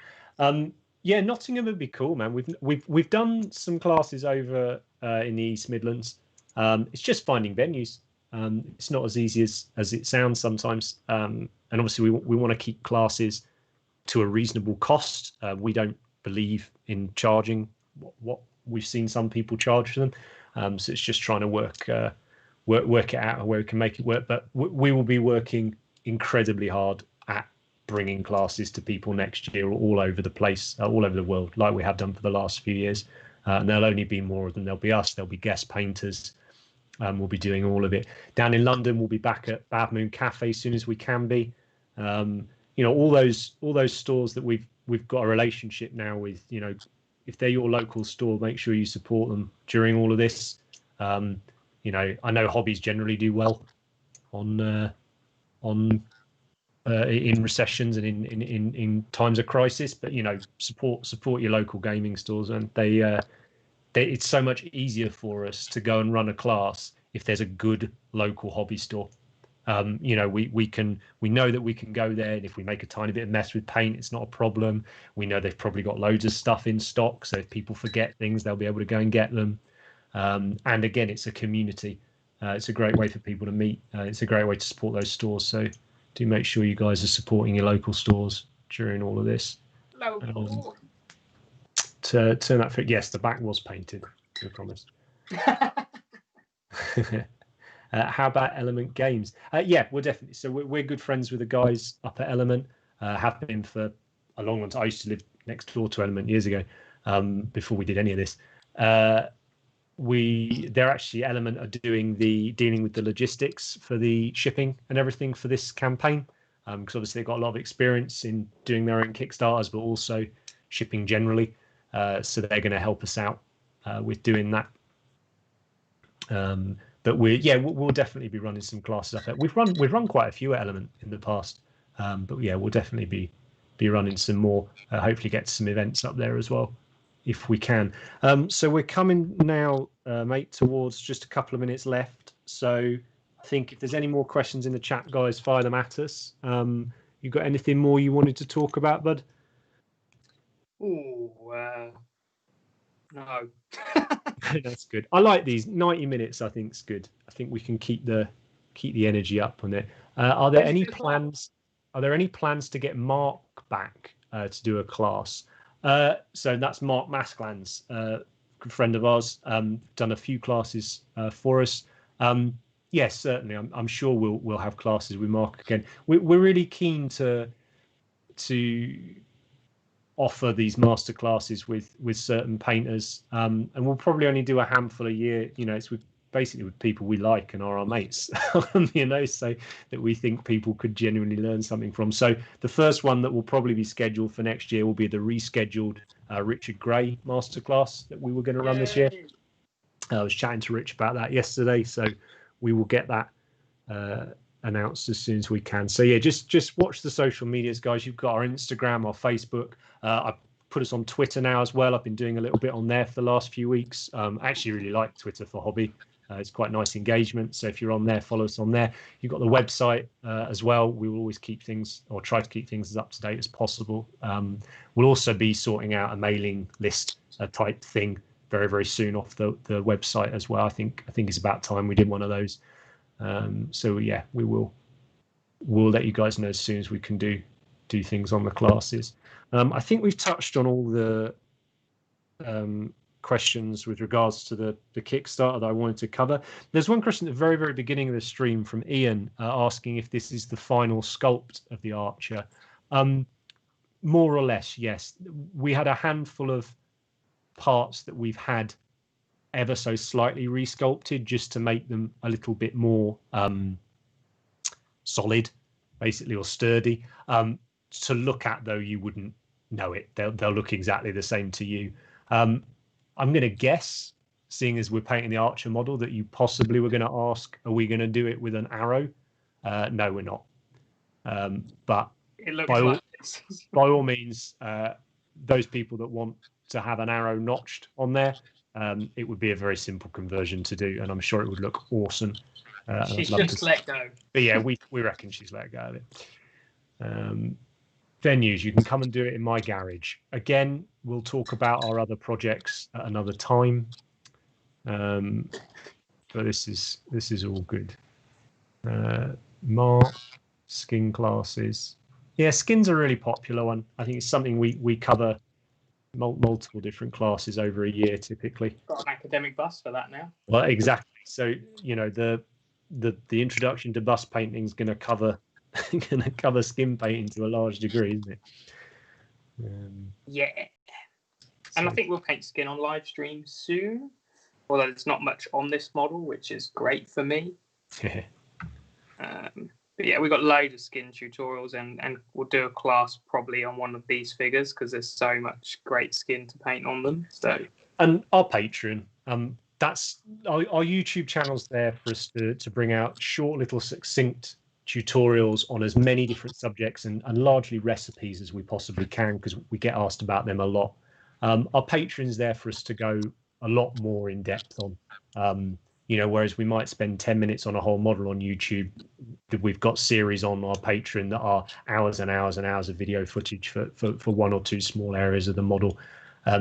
Yeah, Nottingham would be cool, man. We've done some classes over in the East Midlands. It's just finding venues. It's not as easy as it sounds sometimes. And obviously, we want to keep classes to a reasonable cost. We don't believe in charging what we've seen some people charge for them. So it's just trying to work it out where we can make it work. But we will be working incredibly hard at bringing classes to people next year all over the place, all over the world, like we have done for the last few years. And there'll only be more of them. There'll be us. There'll be guest painters. We'll be doing all of it. Down in London, we'll be back at Bad Moon Cafe as soon as we can be. All those stores that we've got a relationship now with. If they're your local store, make sure you support them during all of this. I know hobbies generally do well in recessions and in times of crisis, but support your local gaming stores, and it's so much easier for us to go and run a class if there's a good local hobby store. You know, we know that we can go there, and if we make a tiny bit of mess with paint, it's not a problem. We know they've probably got loads of stuff in stock, so if people forget things, they'll be able to go and get them. And again, it's a community. It's a great way for people to meet. It's a great way to support those stores. So do make sure you guys are supporting your local stores during all of this. To turn that for, yes, the back was painted, I promise. How about Element Games? Yeah, we're definitely, so we're good friends with the guys up at Element. Have been for a long time. I used to live next door to Element years ago, before we did any of this. They're actually, Element are dealing with the logistics for the shipping and everything for this campaign, because obviously they've got a lot of experience in doing their own Kickstarters, but also shipping generally. So they're going to help us out with doing that. But we'll definitely be running some classes up there. We've run quite a few at Element in the past, but yeah, we'll definitely be running some more. Hopefully, get some events up there as well, if we can. So we're coming now, mate, towards just a couple of minutes left. So I think if there's any more questions in the chat, guys, fire them at us. You got anything more you wanted to talk about, bud? No. That's good. I like these 90 minutes. I think it's good. I think we can keep the energy up on it. Are there any plans? Are there any plans to get Mark back to do a class? So that's Mark Masklands, good friend of ours. Done a few classes for us. Yes, certainly. I'm sure we'll have classes with Mark again. We're really keen to offer these master classes with certain painters, and we'll probably only do a handful a year. You know, it's basically with people we like and are our mates. You know, so that we think people could genuinely learn something from. So the first one that will probably be scheduled for next year will be the rescheduled Richard Gray masterclass that we were going to run this year. I was chatting to Rich about that yesterday, so we will get that announced as soon as we can. So yeah, just watch the social medias, guys. You've got our Instagram, our Facebook. I put us on Twitter now as well. I've been doing a little bit on there for the last few weeks. I actually really like Twitter for hobby. It's quite nice engagement. So if you're on there, follow us on there. You've got the website as well. We will always keep things, or try to keep things as up to date as possible. We'll also be sorting out a mailing list type thing very, very soon off the website as well. I think it's about time we did one of those. So yeah, we'll let you guys know as soon as we can do things on the classes. I think we've touched on all the questions with regards to the Kickstarter that I wanted to cover. There's one question at the very, very beginning of the stream from Ian asking if this is the final sculpt of the Archer. More or less, yes. We had a handful of parts that we've had ever so slightly resculpted just to make them a little bit more solid, basically, or sturdy. To look at, though, you wouldn't know it. They'll look exactly the same to you. I'm going to guess, seeing as we're painting the Archer model, that you possibly were going to ask, are we going to do it with an arrow? No, we're not. But it looks by all means, those people that want to have an arrow notched on there, it would be a very simple conversion to do, and I'm sure it would look awesome. She's just let go. But yeah, we reckon she's let go of it. Venues, you can come and do it in my garage. Again, we'll talk about our other projects at another time. But this is all good. Mark, skin classes. Yeah, skin's a really popular one. I think it's something we cover multiple different classes over a year typically. Got an academic bus for that now. Well, exactly. So you know the introduction to bus painting is going to cover skin painting to a large degree, isn't it? Yeah. And I think we'll paint skin on live stream soon, although there's not much on this model, which is great for me. Yeah. But yeah, we've got loads of skin tutorials, and we'll do a class probably on one of these figures because there's so much great skin to paint on them. So, and our Patreon, that's our YouTube channel's there for us to bring out short, little, succinct tutorials on as many different subjects and largely recipes as we possibly can, because we get asked about them a lot. Our Patreon's there for us to go a lot more in depth on You know, whereas we might spend 10 minutes on a whole model on YouTube, we've got series on our Patreon that are hours and hours and hours of video footage for one or two small areas of the model.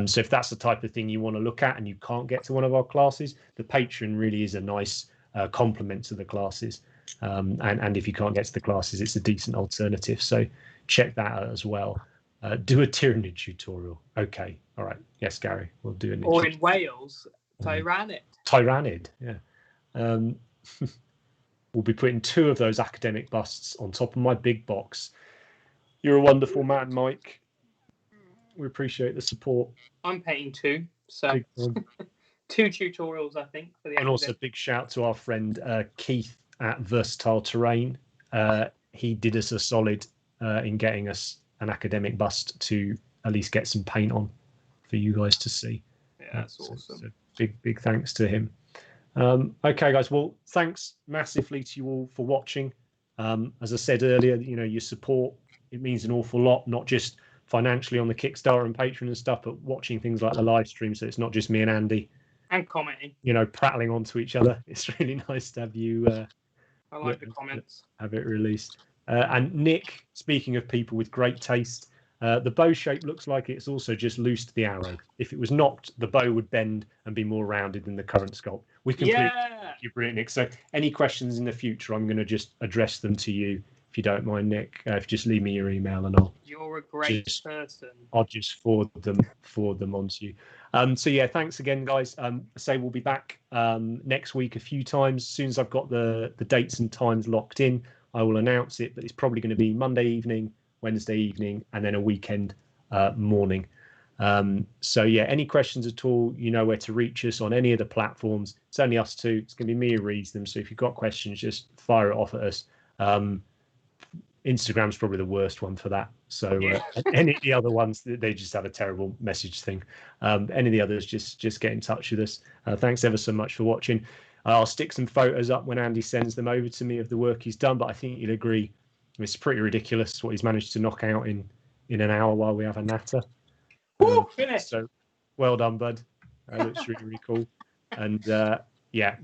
So if that's the type of thing you want to look at and you can't get to one of our classes, the Patreon really is a nice complement to the classes. And if you can't get to the classes, it's a decent alternative. So check that out as well. Do a Tyranid tutorial. Okay. All right. Yes, Gary, we'll do it. Or in Wales, Tyrannid. Tyrannid, yeah. We'll be putting 2 of those academic busts on top of my big box. You're a wonderful man, Mike. We appreciate the support. I'm painting 2, so 2 tutorials, I think. For the and also big shout to our friend Keith at Versatile Terrain. He did us a solid in getting us an academic bust to at least get some paint on for you guys to see. Yeah, that's awesome. So big thanks to him. Okay, guys. Well, thanks massively to you all for watching. As I said earlier, you know, your support, it means an awful lot, not just financially on the Kickstarter and Patreon and stuff, but watching things like the live stream. So it's not just me and Andy. And commenting. You know, prattling onto each other. It's really nice to have you. I like the comments. Have it released. And Nick, speaking of people with great taste, the bow shape looks like it's also just loosed the arrow. If it was knocked, the bow would bend and be more rounded than the current sculpt. We completely you, brilliant, Nick. So any questions in the future, I'm going to just address them to you, if you don't mind, Nick. If you just leave me your email and You're a great person. I'll just forward them on to you. So yeah, thanks again, guys. Say we'll be back next week a few times. As soon as I've got the dates and times locked in, I will announce it. But it's probably going to be Monday evening, Wednesday evening, and then a weekend morning. So yeah, any questions at all, you know where to reach us on any of the platforms. It's only us two. It's going to be me who reads them. So if you've got questions, just fire it off at us. Instagram's probably the worst one for that. So any of the other ones, they just have a terrible message thing. Any of the others, just get in touch with us. Thanks ever so much for watching. I'll stick some photos up when Andy sends them over to me of the work he's done, but I think you'll agree it's pretty ridiculous what he's managed to knock out in an hour while we have a natter. Woo, finished. So well done, bud. Looks really, really cool. And yeah,